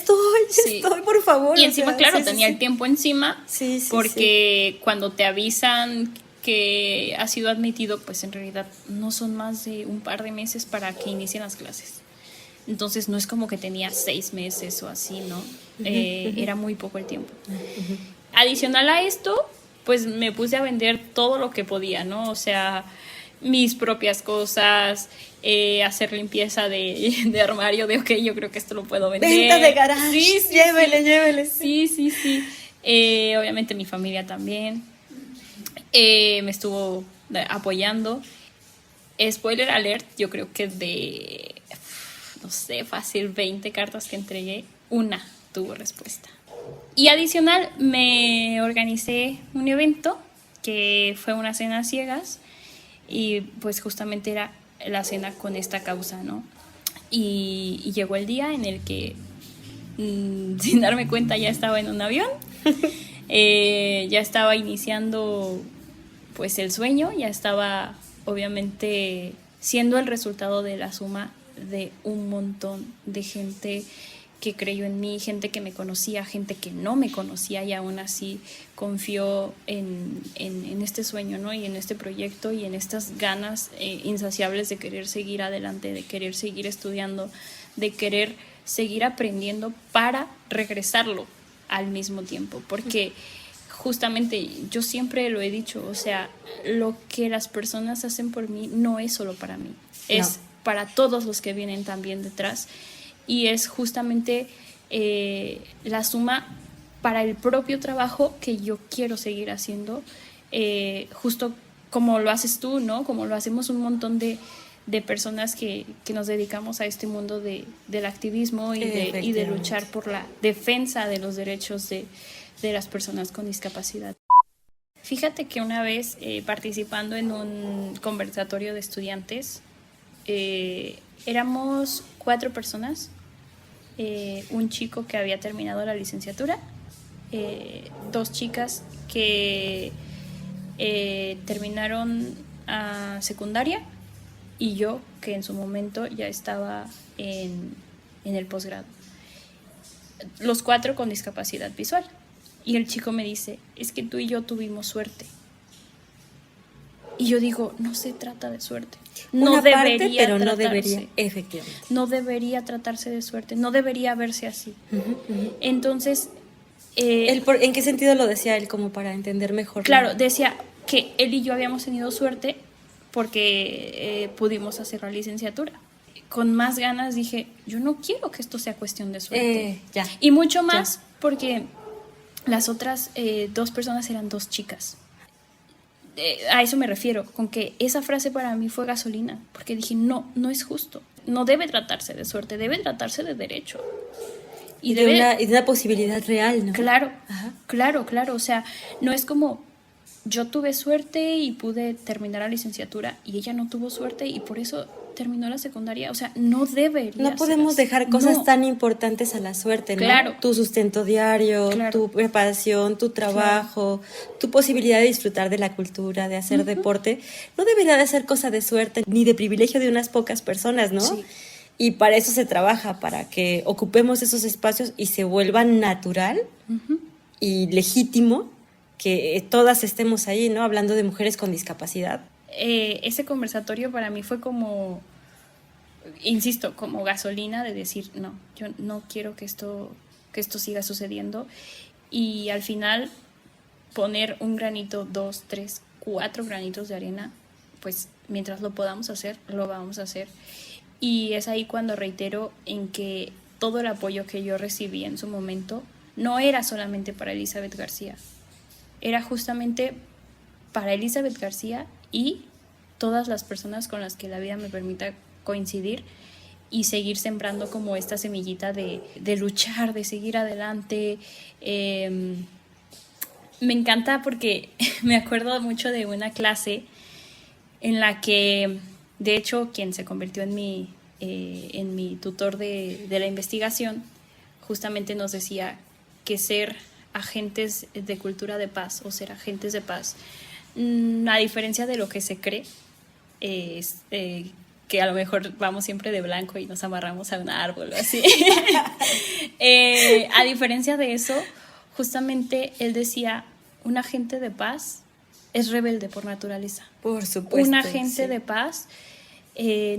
estoy, por favor. Y o encima, sea, claro, sí, sí, tenía sí. el tiempo encima, Sí, sí, porque cuando te avisan que ha sido admitido, pues en realidad no son más de un par de meses para que inicien las clases. Entonces no es como que tenía 6 meses o así, ¿no? Era muy poco el tiempo. Adicional a esto, pues me puse a vender todo lo que podía, ¿no? O sea, mis propias cosas, hacer limpieza de armario, de ok, yo creo que esto lo puedo vender. Venta de garage, Sí, sí, llévele. sí, sí, sí. Obviamente mi familia también me estuvo apoyando. Spoiler alert, yo creo que de, no sé, fácil 20 cartas que entregué, una tuvo respuesta. Y adicional, me organicé un evento que fue una cena ciegas y pues justamente era la cena con esta causa, ¿no? Y llegó el día en el que, sin darme cuenta, ya estaba en un avión, ya estaba iniciando pues el sueño, ya estaba obviamente siendo el resultado de la suma de un montón de gente que creyó en mí, gente que me conocía, gente que no me conocía y aún así confió en este sueño, ¿no? Y en este proyecto y en estas ganas insaciables de querer seguir adelante, de querer seguir estudiando, de querer seguir aprendiendo para regresarlo al mismo tiempo, porque justamente yo siempre lo he dicho, o sea, lo que las personas hacen por mí no es solo para mí, es para todos los que vienen también detrás. Y es justamente la suma para el propio trabajo que yo quiero seguir haciendo, justo como lo haces tú, ¿no? Como lo hacemos un montón de personas que nos dedicamos a este mundo del activismo y de luchar por la defensa de los derechos de las personas con discapacidad. Fíjate que una vez participando en un conversatorio de estudiantes, éramos 4 personas, un chico que había terminado la licenciatura, 2 chicas que terminaron secundaria y yo que en su momento ya estaba en el posgrado. Los 4 con discapacidad visual. Y el chico me dice, es que tú y yo tuvimos suerte. Y yo digo, no se trata de suerte. No Una parte, debería pero no tratarse. debería, efectivamente. No debería tratarse de suerte, no debería verse así. Entonces, ¿en qué sentido lo decía él? Como para entender mejor. claro, decía que él y yo habíamos tenido suerte porque pudimos hacer la licenciatura. Con más ganas dije, yo no quiero que esto sea cuestión de suerte. Ya. Y mucho más porque las otras 2 personas eran 2 chicas. A eso me refiero, con que esa frase para mí fue gasolina, porque dije, no es justo, no debe tratarse de suerte, debe tratarse de derecho. Y de una posibilidad real, ¿no? Claro, Ajá. claro, o sea, no es como yo tuve suerte y pude terminar la licenciatura y ella no tuvo suerte y por eso terminó la secundaria, o sea, no debería No podemos ser así. dejar cosas No. tan importantes a la suerte, ¿no? Claro. Tu sustento diario, Claro. tu preparación, tu trabajo, tu posibilidad de disfrutar de la cultura, de hacer deporte, no debería de ser cosa de suerte ni de privilegio de unas pocas personas, ¿no? Sí. Y para eso se trabaja, para que ocupemos esos espacios y se vuelva natural y legítimo que todas estemos ahí, ¿no? Hablando de mujeres con discapacidad. Ese conversatorio para mí fue como, insisto, como gasolina de decir, no, yo no quiero que esto siga sucediendo. Y al final poner un granito, 2, 3, 4 granitos de arena, pues mientras lo podamos hacer, lo vamos a hacer. Y es ahí cuando reitero en que todo el apoyo que yo recibí en su momento no era solamente para Elizabeth García, era justamente para Elizabeth García y todas las personas con las que la vida me permita coincidir y seguir sembrando como esta semillita de luchar, de seguir adelante. Me encanta porque me acuerdo mucho de una clase en la que, de hecho, quien se convirtió en mi tutor de la investigación, justamente nos decía que ser agentes de cultura de paz o ser agentes de paz, a diferencia de lo que se cree, que a lo mejor vamos siempre de blanco y nos amarramos a un árbol o así. A diferencia de eso, justamente él decía, un agente de paz es rebelde por naturaleza. Por supuesto. Un agente de paz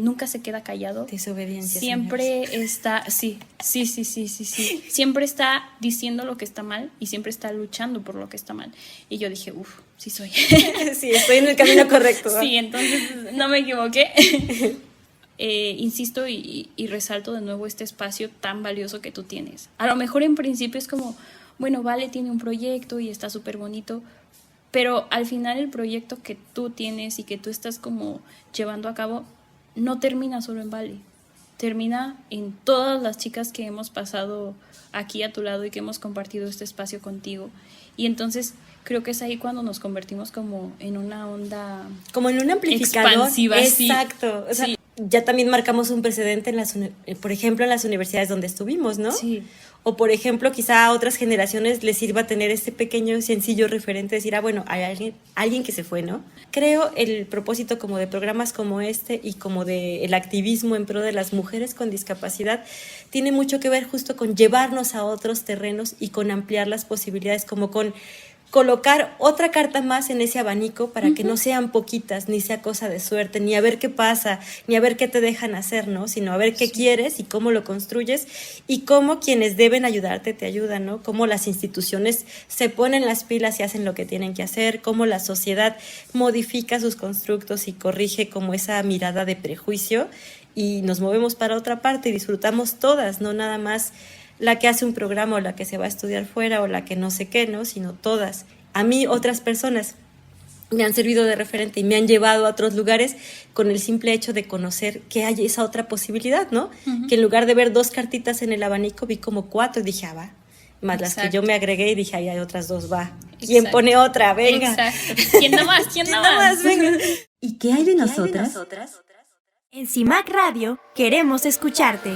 nunca se queda callado. Desobediencia. Siempre está, sí. Siempre está diciendo lo que está mal y siempre está luchando por lo que está mal. Y yo dije, sí soy. Sí, estoy en el camino correcto. Sí, entonces no me equivoqué. Insisto y resalto de nuevo este espacio tan valioso que tú tienes. A lo mejor en principio es como, bueno, Vale tiene un proyecto y está súper bonito, pero al final el proyecto que tú tienes y que tú estás como llevando a cabo no termina solo en Vale, termina en todas las chicas que hemos pasado aquí a tu lado y que hemos compartido este espacio contigo. Y entonces creo que es ahí cuando nos convertimos como en una onda, como en un amplificador expansiva. Exacto. O sea, sí. Ya también marcamos un precedente por ejemplo, en las universidades donde estuvimos, ¿no? Sí. O por ejemplo, quizá a otras generaciones les sirva tener este pequeño, sencillo referente, decir, bueno, hay alguien que se fue, ¿no? Creo el propósito como de programas como este y como de el activismo en pro de las mujeres con discapacidad tiene mucho que ver justo con llevarnos a otros terrenos y con ampliar las posibilidades, como con colocar otra carta más en ese abanico para que no sean poquitas, ni sea cosa de suerte, ni a ver qué pasa, ni a ver qué te dejan hacer, ¿no? Sino a ver qué quieres y cómo lo construyes y cómo quienes deben ayudarte te ayudan, ¿no? Cómo las instituciones se ponen las pilas y hacen lo que tienen que hacer, cómo la sociedad modifica sus constructos y corrige como esa mirada de prejuicio y nos movemos para otra parte y disfrutamos todas, no nada más la que hace un programa o la que se va a estudiar fuera o la que no sé qué, ¿no? Sino todas. A mí otras personas me han servido de referente y me han llevado a otros lugares con el simple hecho de conocer que hay esa otra posibilidad, ¿no? Uh-huh. Que en lugar de ver 2 cartitas en el abanico, vi como 4 y dije, va. Más Exacto. Las que yo me agregué y dije, ahí hay otras 2, va. Exacto. ¿Quién pone otra? Venga. Exacto. ¿Quién no más? ¿Quién no más? Venga. ¿Y qué hay de nosotras? En CIMAC Radio queremos escucharte.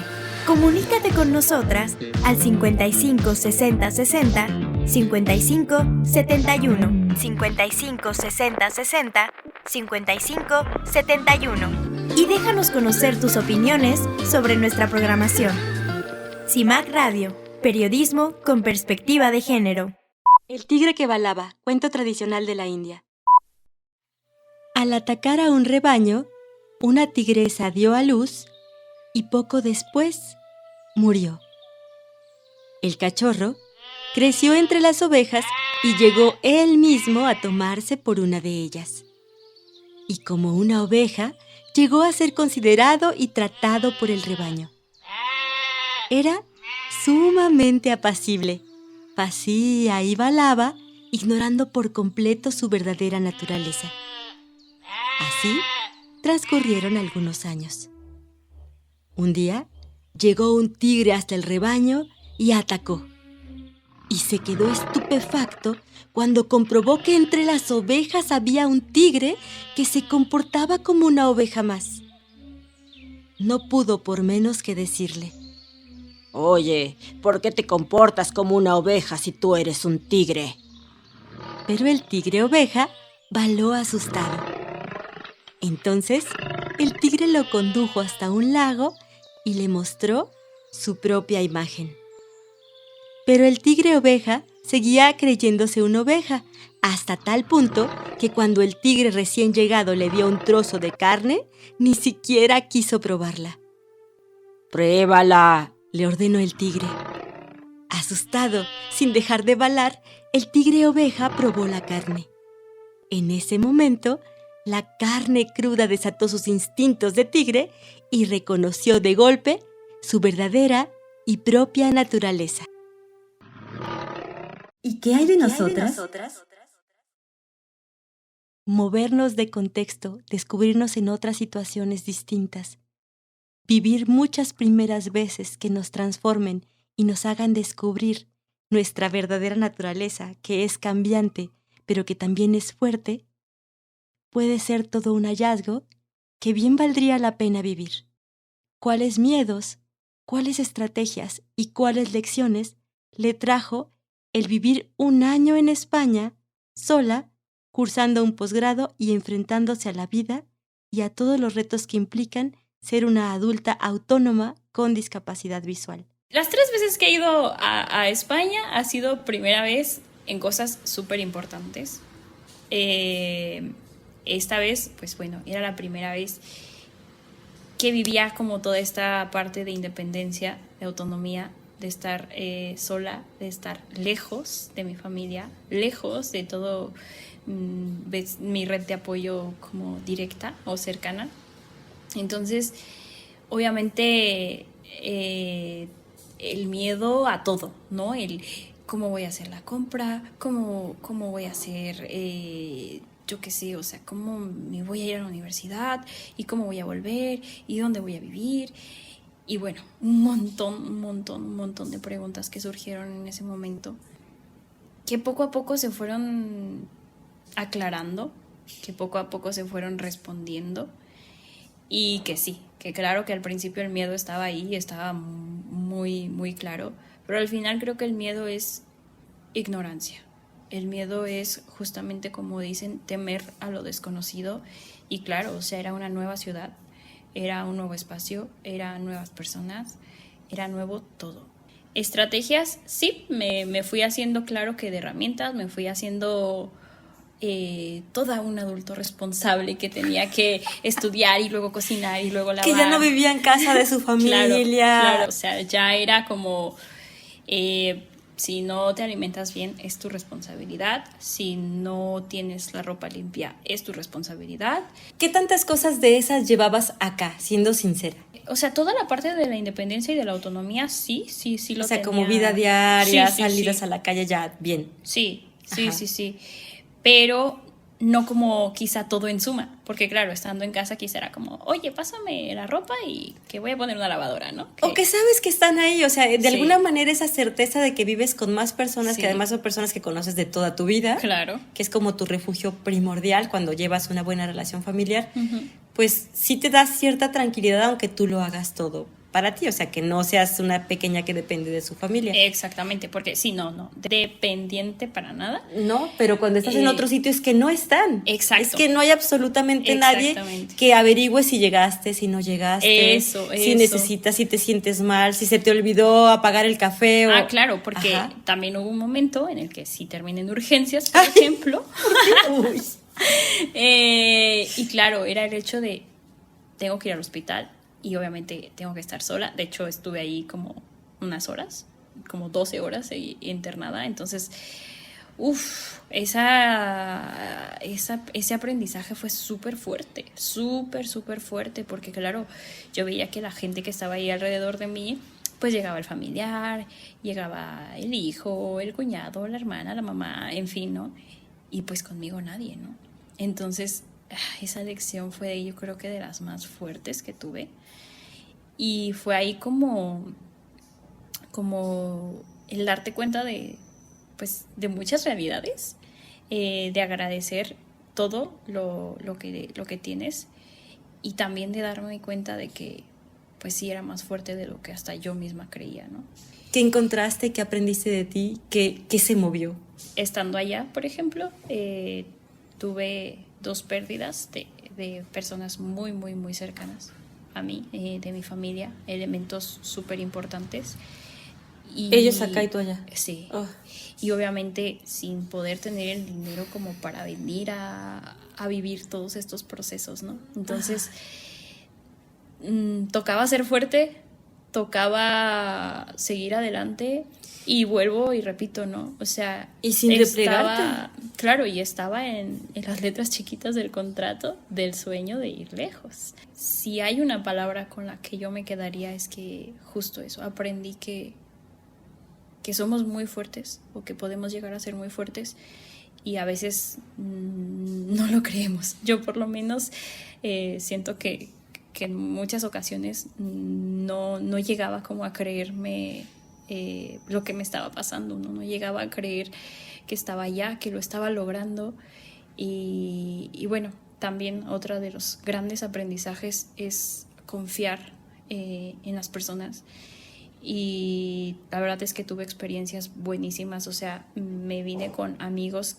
Comunícate con nosotras al 55 60 60 55 71 55 60 60 55 71 y déjanos conocer tus opiniones sobre nuestra programación. CIMAC Radio, periodismo con perspectiva de género. El tigre que balaba, cuento tradicional de la India. Al atacar a un rebaño, una tigresa dio a luz y poco después murió. El cachorro creció entre las ovejas y llegó él mismo a tomarse por una de ellas. Y como una oveja, llegó a ser considerado y tratado por el rebaño. Era sumamente apacible, pacía y balaba, ignorando por completo su verdadera naturaleza. Así transcurrieron algunos años. Un día, llegó un tigre hasta el rebaño y atacó. Y se quedó estupefacto cuando comprobó que entre las ovejas había un tigre que se comportaba como una oveja más. No pudo por menos que decirle: Oye, ¿por qué te comportas como una oveja si tú eres un tigre? Pero el tigre oveja baló asustado. Entonces, el tigre lo condujo hasta un lago y le mostró su propia imagen. Pero el tigre oveja seguía creyéndose una oveja, hasta tal punto que cuando el tigre recién llegado le dio un trozo de carne, ni siquiera quiso probarla. ¡Pruébala!, le ordenó el tigre. Asustado, sin dejar de balar, el tigre oveja probó la carne. En ese momento, la carne cruda desató sus instintos de tigre y reconoció de golpe su verdadera y propia naturaleza. ¿Y qué hay de nosotras? Movernos de contexto, descubrirnos en otras situaciones distintas, vivir muchas primeras veces que nos transformen y nos hagan descubrir nuestra verdadera naturaleza, que es cambiante, pero que también es fuerte, puede ser todo un hallazgo que bien valdría la pena vivir. ¿Cuáles miedos, cuáles estrategias y cuáles lecciones le trajo el vivir un año en España, sola, cursando un posgrado y enfrentándose a la vida y a todos los retos que implican ser una adulta autónoma con discapacidad visual? Las 3 veces que he ido a España ha sido primera vez en cosas súper importantes. Esta vez, pues bueno, era la primera vez que vivía como toda esta parte de independencia, de autonomía, de estar sola, de estar lejos de mi familia, lejos de todo mi red de apoyo como directa o cercana. Entonces, obviamente, el miedo a todo, ¿no? El cómo voy a hacer la compra, cómo voy a hacer, yo qué sé, o sea, cómo me voy a ir a la universidad y cómo voy a volver y dónde voy a vivir. Y bueno, un montón de preguntas que surgieron en ese momento, que poco a poco se fueron aclarando, que poco a poco se fueron respondiendo. Y que sí, que claro que al principio el miedo estaba ahí, estaba muy, muy claro, pero al final creo que el miedo es ignorancia. El miedo es justamente, como dicen, temer a lo desconocido. Y claro, o sea, era una nueva ciudad, era un nuevo espacio, eran nuevas personas, era nuevo todo. Estrategias, sí, me fui haciendo, claro que de herramientas, me fui haciendo toda un adulto responsable que tenía que estudiar y luego cocinar y luego lavar. Que ya no vivía en casa de su familia. Claro, o sea, ya era como, si no te alimentas bien es tu responsabilidad, si no tienes la ropa limpia es tu responsabilidad. ¿Qué tantas cosas de esas llevabas acá, siendo sincera? O sea, toda la parte de la independencia y de la autonomía, sí lo tenía. O sea, como vida diaria, Sí, salidas a la calle, ya bien. Sí. Ajá. Pero no como quizá todo en suma, porque claro, estando en casa quizá era como, oye, pásame la ropa y que voy a poner una lavadora, ¿no? O que sabes que están ahí, o sea, de alguna manera esa certeza de que vives con más personas, que además son personas que conoces de toda tu vida, claro, que es como tu refugio primordial cuando llevas una buena relación familiar, pues sí te da cierta tranquilidad aunque tú lo hagas todo para ti, o sea, que no seas una pequeña que depende de su familia. Exactamente, porque sí, no, dependiente para nada. No, pero cuando estás en otro sitio es que no están. Exacto. Es que no hay absolutamente nadie que averigüe si llegaste, si no llegaste, si necesitas, si te sientes mal, si se te olvidó apagar el café. O... claro, porque también hubo un momento en el que sí terminé en urgencias, por ejemplo. Uy. Y claro, era el hecho de tengo que ir al hospital y obviamente tengo que estar sola. De hecho, estuve ahí como unas horas, como 12 horas internada. Entonces, ese aprendizaje fue súper fuerte, súper fuerte, porque claro, yo veía que la gente que estaba ahí alrededor de mí, pues llegaba el familiar, llegaba el hijo, el cuñado, la hermana, la mamá, en fin, ¿no? Y pues conmigo nadie, ¿no? Entonces, esa lección fue, yo creo que de las más fuertes que tuve. Y fue ahí como el darte cuenta de muchas realidades, de agradecer todo lo que tienes, y también de darme cuenta de que pues sí era más fuerte de lo que hasta yo misma creía, ¿no? ¿Qué encontraste? ¿Qué aprendiste de ti? ¿Qué se movió? Estando allá, por ejemplo, tuve 2 pérdidas de personas muy, muy, muy cercanas a mí, de mi familia, elementos súper importantes. Ellos acá y tú allá. Sí. Y obviamente sin poder tener el dinero como para venir a vivir todos estos procesos, ¿no? Entonces, tocaba ser fuerte, tocaba seguir adelante, y vuelvo y repito, ¿no? O sea, y sin replegarte. Claro, y estaba en las letras chiquitas del contrato del sueño de ir lejos. Si hay una palabra con la que yo me quedaría es que justo eso, aprendí que somos muy fuertes, o que podemos llegar a ser muy fuertes, y a veces no lo creemos. Yo por lo menos siento que que en muchas ocasiones no llegaba como a creerme lo que me estaba pasando, no llegaba a creer que estaba allá, que lo estaba logrando. Y bueno, también otro de los grandes aprendizajes es confiar en las personas. Y la verdad es que tuve experiencias buenísimas, o sea, me vine con amigos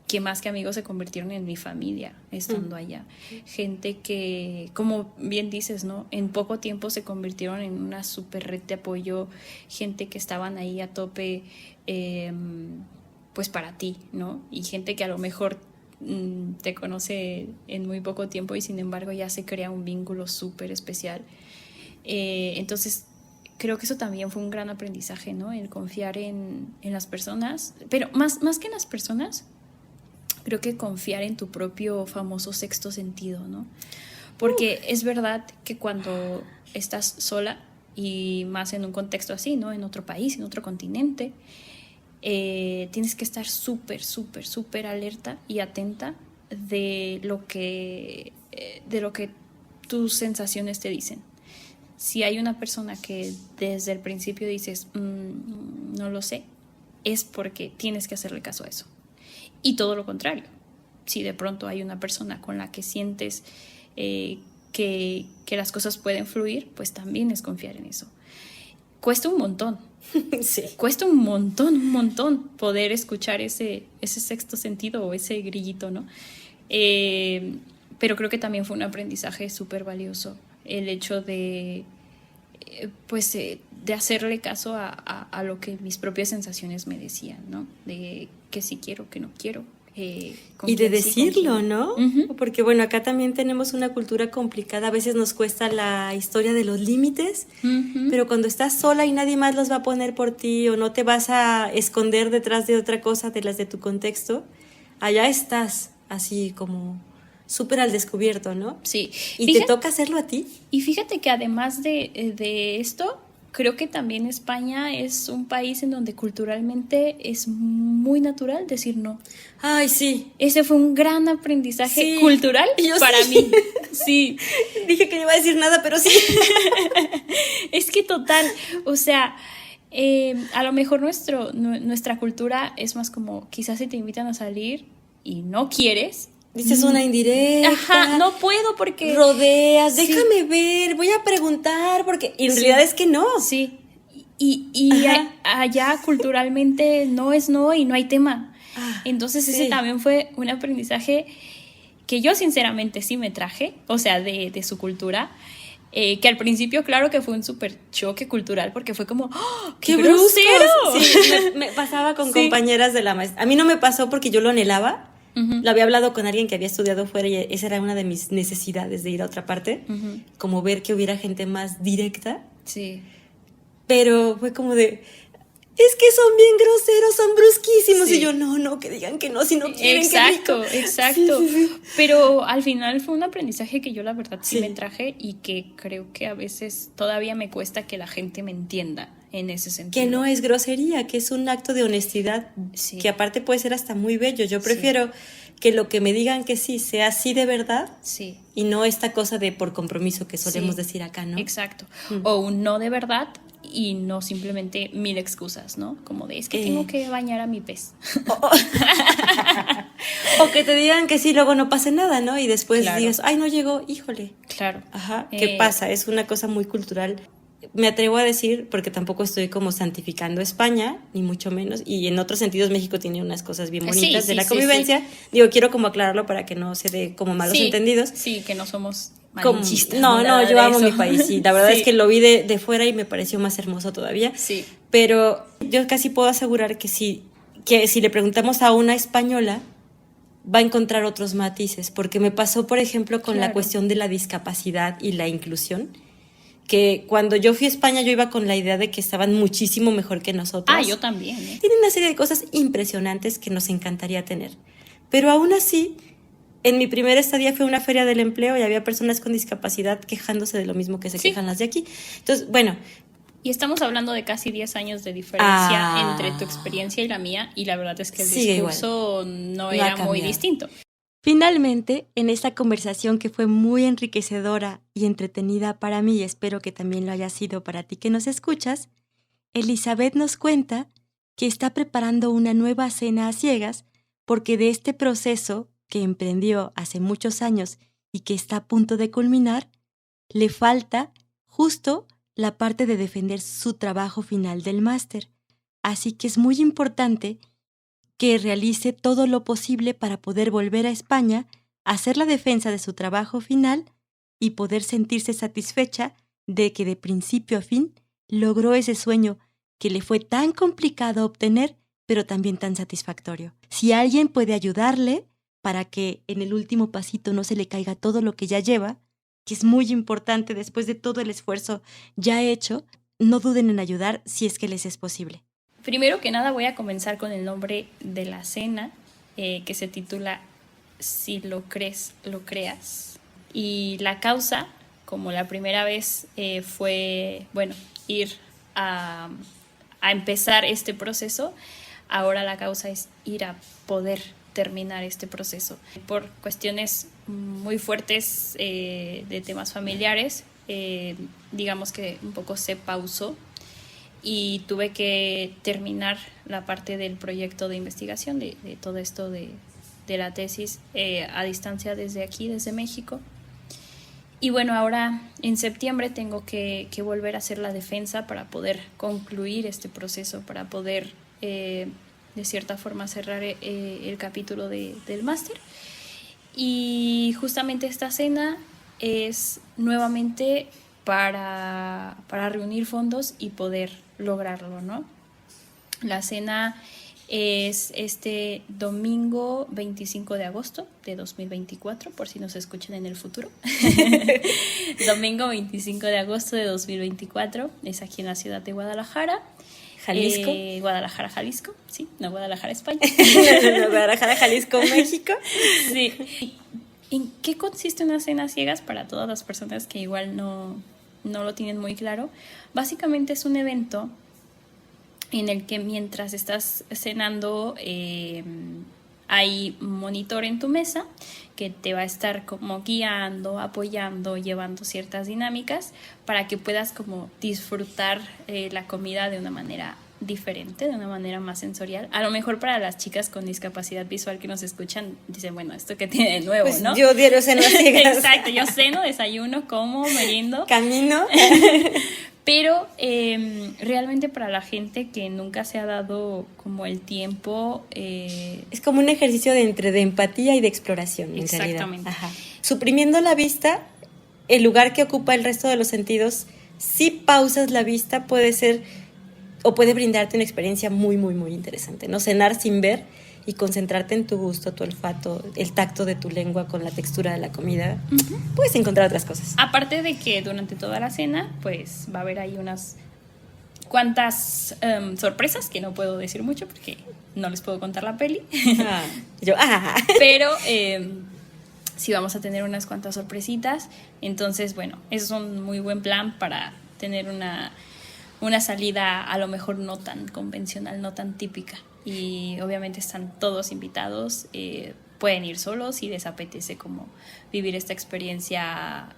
que más que amigos se convirtieron en mi familia estando allá. Gente que, como bien dices, ¿no? En poco tiempo se convirtieron en una super red de apoyo, gente que estaban ahí a tope, pues para ti, ¿no? Y gente que a lo mejor te conoce en muy poco tiempo y sin embargo ya se crea un vínculo súper especial. Entonces, creo que eso también fue un gran aprendizaje, ¿no? El confiar en las personas, pero más que en las personas, creo que confiar en tu propio famoso sexto sentido, ¿no? Porque es verdad que cuando estás sola, y más en un contexto así, ¿no? En otro país, en otro continente, tienes que estar súper alerta y atenta de lo que tus sensaciones te dicen. Si hay una persona que desde el principio dices, no lo sé, es porque tienes que hacerle caso a eso. Y todo lo contrario, si de pronto hay una persona con la que sientes que las cosas pueden fluir, pues también es confiar en eso. Cuesta un montón. Sí. Cuesta un montón poder escuchar ese sexto sentido o ese grillito, ¿no? Pero creo que también fue un aprendizaje súper valioso el hecho de hacerle caso a lo que mis propias sensaciones me decían, ¿no? De que sí quiero, que no quiero. Y de decirlo, ¿no? Uh-huh. Porque bueno, acá también tenemos una cultura complicada, a veces nos cuesta la historia de los límites, uh-huh. Pero cuando estás sola y nadie más los va a poner por ti o no te vas a esconder detrás de otra cosa de las de tu contexto, allá estás así como súper al descubierto, ¿no? Sí. Y te toca hacerlo a ti. Y fíjate que además de esto, creo que también España es un país en donde culturalmente es muy natural decir no. Ay, sí. Ese fue un gran aprendizaje cultural para mí. Sí. Dije que no iba a decir nada, pero sí. Es que total, o sea, a lo mejor nuestra cultura es más como, quizás si te invitan a salir y no quieres, dices una indirecta. Ajá, no puedo porque... rodeas, déjame ver, voy a preguntar, porque en realidad es que no. Sí, y allá culturalmente no es no y no hay tema. Entonces ese también fue un aprendizaje que yo sinceramente sí me traje, o sea, de su cultura. Que al principio, claro que fue un súper choque cultural porque fue como, ¡oh, qué grosero! Sí, me pasaba con compañeras de la maestra. A mí no me pasó porque yo lo anhelaba. Uh-huh. Lo había hablado con alguien que había estudiado fuera y esa era una de mis necesidades de ir a otra parte, uh-huh. Como ver que hubiera gente más directa. Sí. Pero fue como de, es que son bien groseros, son brusquísimos. Sí. Y yo, no, que digan que no, si no quieren. Exacto. Sí. Pero al final fue un aprendizaje que yo la verdad sí me traje y que creo que a veces todavía me cuesta que la gente me entienda en ese sentido. Que no es grosería, que es un acto de honestidad, que aparte puede ser hasta muy bello. Yo prefiero que lo que me digan que sí sea así de verdad, y no esta cosa de por compromiso que solemos decir acá, ¿no? Exacto. O un no de verdad y no simplemente 1000 excusas, ¿no? Como de, es que tengo que bañar a mi pez. O que te digan que sí, luego no pase nada, ¿no? Y después digas, ay, no llegó, híjole. Claro. Ajá, ¿qué pasa? Es una cosa muy cultural. Me atrevo a decir, porque tampoco estoy como santificando España, ni mucho menos, y en otros sentidos México tiene unas cosas bien bonitas de la convivencia. Sí. Digo, quiero como aclararlo para que no se dé como malos entendidos. Sí, que no somos malinchistas. No, yo amo mi país, y la verdad es que lo vi de fuera y me pareció más hermoso todavía. Sí. Pero yo casi puedo asegurar que si le preguntamos a una española, va a encontrar otros matices, porque me pasó, por ejemplo, con la cuestión de la discapacidad y la inclusión, que cuando yo fui a España yo iba con la idea de que estaban muchísimo mejor que nosotros. Yo también. Tienen una serie de cosas impresionantes que nos encantaría tener. Pero aún así, en mi primera estadía fue a una feria del empleo y había personas con discapacidad quejándose de lo mismo que se quejan las de aquí. Entonces, bueno... Y estamos hablando de casi 10 años de diferencia entre tu experiencia y la mía, y la verdad es que el discurso no era muy distinto. Finalmente, en esta conversación que fue muy enriquecedora y entretenida para mí, y espero que también lo haya sido para ti que nos escuchas, Elizabeth nos cuenta que está preparando una nueva cena a ciegas porque de este proceso que emprendió hace muchos años y que está a punto de culminar, le falta justo la parte de defender su trabajo final del máster. Así que es muy importante que realice todo lo posible para poder volver a España, hacer la defensa de su trabajo final y poder sentirse satisfecha de que de principio a fin logró ese sueño que le fue tan complicado obtener, pero también tan satisfactorio. Si alguien puede ayudarle para que en el último pasito no se le caiga todo lo que ya lleva, que es muy importante después de todo el esfuerzo ya hecho, no duden en ayudar si es que les es posible. Primero que nada voy a comenzar con el nombre de la cena, que se titula Si lo crees, lo creas. Y la causa, como la primera vez, fue, ir a empezar este proceso. Ahora la causa es ir a poder terminar este proceso. Por cuestiones muy fuertes de temas familiares, digamos que un poco se pausó y tuve que terminar la parte del proyecto de investigación de todo esto de la tesis a distancia desde aquí, desde México. Y bueno, ahora en septiembre tengo que volver a hacer la defensa para poder concluir este proceso, para poder de cierta forma cerrar el capítulo del máster. Y justamente esta cena es nuevamente para reunir fondos y poder lograrlo, ¿no? La cena es este domingo 25 de agosto de 2024, por si nos escuchan en el futuro. Domingo 25 de agosto de 2024, es aquí en la ciudad de Guadalajara. ¿Jalisco? Guadalajara, Jalisco, sí, no Guadalajara, España. No, Guadalajara, Jalisco, México. Sí. ¿En qué consiste una cena a ciegas para todas las personas que igual no lo tienen muy claro? Básicamente es un evento en el que mientras estás cenando hay un monitor en tu mesa que te va a estar como guiando, apoyando, llevando ciertas dinámicas para que puedas como disfrutar la comida de una manera diferente, de una manera más sensorial. A lo mejor para las chicas con discapacidad visual que nos escuchan, dicen, bueno, ¿esto qué tiene de nuevo, pues no? Yo diario ceno a ciegas. Exacto, yo ceno, desayuno, como, meriendo. Camino. Pero realmente para la gente que nunca se ha dado como el tiempo... es como un ejercicio de empatía y de exploración, en realidad. Exactamente. Ajá. Suprimiendo la vista, el lugar que ocupa el resto de los sentidos, si pausas la vista puede ser o puede brindarte una experiencia muy, muy, muy interesante, ¿no? Cenar sin ver y concentrarte en tu gusto, tu olfato, el tacto de tu lengua con la textura de la comida, puedes encontrar otras cosas. Aparte de que durante toda la cena, pues va a haber ahí unas cuantas sorpresas que no puedo decir mucho porque no les puedo contar la peli. Pero sí vamos a tener unas cuantas sorpresitas. Entonces, bueno, eso es un muy buen plan para tener una salida a lo mejor no tan convencional, no tan típica. Y obviamente están todos invitados, pueden ir solos si les apetece como vivir esta experiencia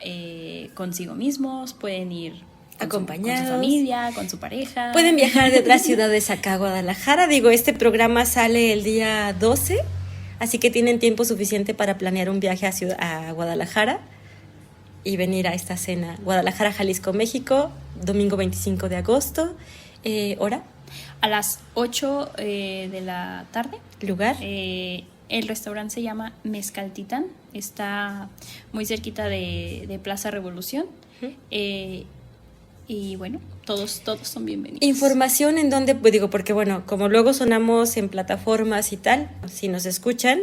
consigo mismos, pueden ir acompañados, con su familia, con su pareja. Pueden viajar de otras ciudades acá a Guadalajara. Digo, este programa sale el día 12, así que tienen tiempo suficiente para planear un viaje a Guadalajara y venir a esta cena. Guadalajara, Jalisco, México, domingo 25 de agosto. ¿Hora? A las 8 de la tarde. ¿Lugar? El restaurante se llama Mezcaltitán. Está muy cerquita de Plaza Revolución. Y bueno, todos son bienvenidos. Información en donde, pues digo, porque bueno, como luego sonamos en plataformas y tal, si nos escuchan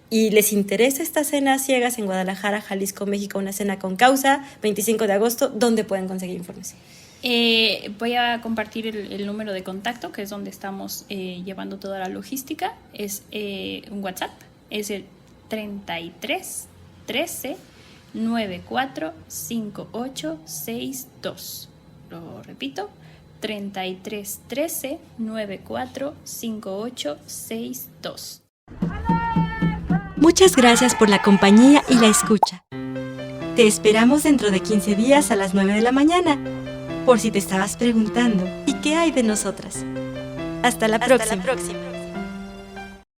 y les interesa esta cena a ciegas en Guadalajara, Jalisco, México, una cena con causa, 25 de agosto, ¿dónde pueden conseguir información? Voy a compartir el número de contacto, que es donde estamos llevando toda la logística. Es un WhatsApp, es el 33 13 94 58 62. Lo repito, 33 13 94 58 62. Muchas gracias por la compañía y la escucha. Te esperamos dentro de 15 días a las 9 de la mañana, por si te estabas preguntando, ¿y qué hay de nosotras? Hasta la próxima.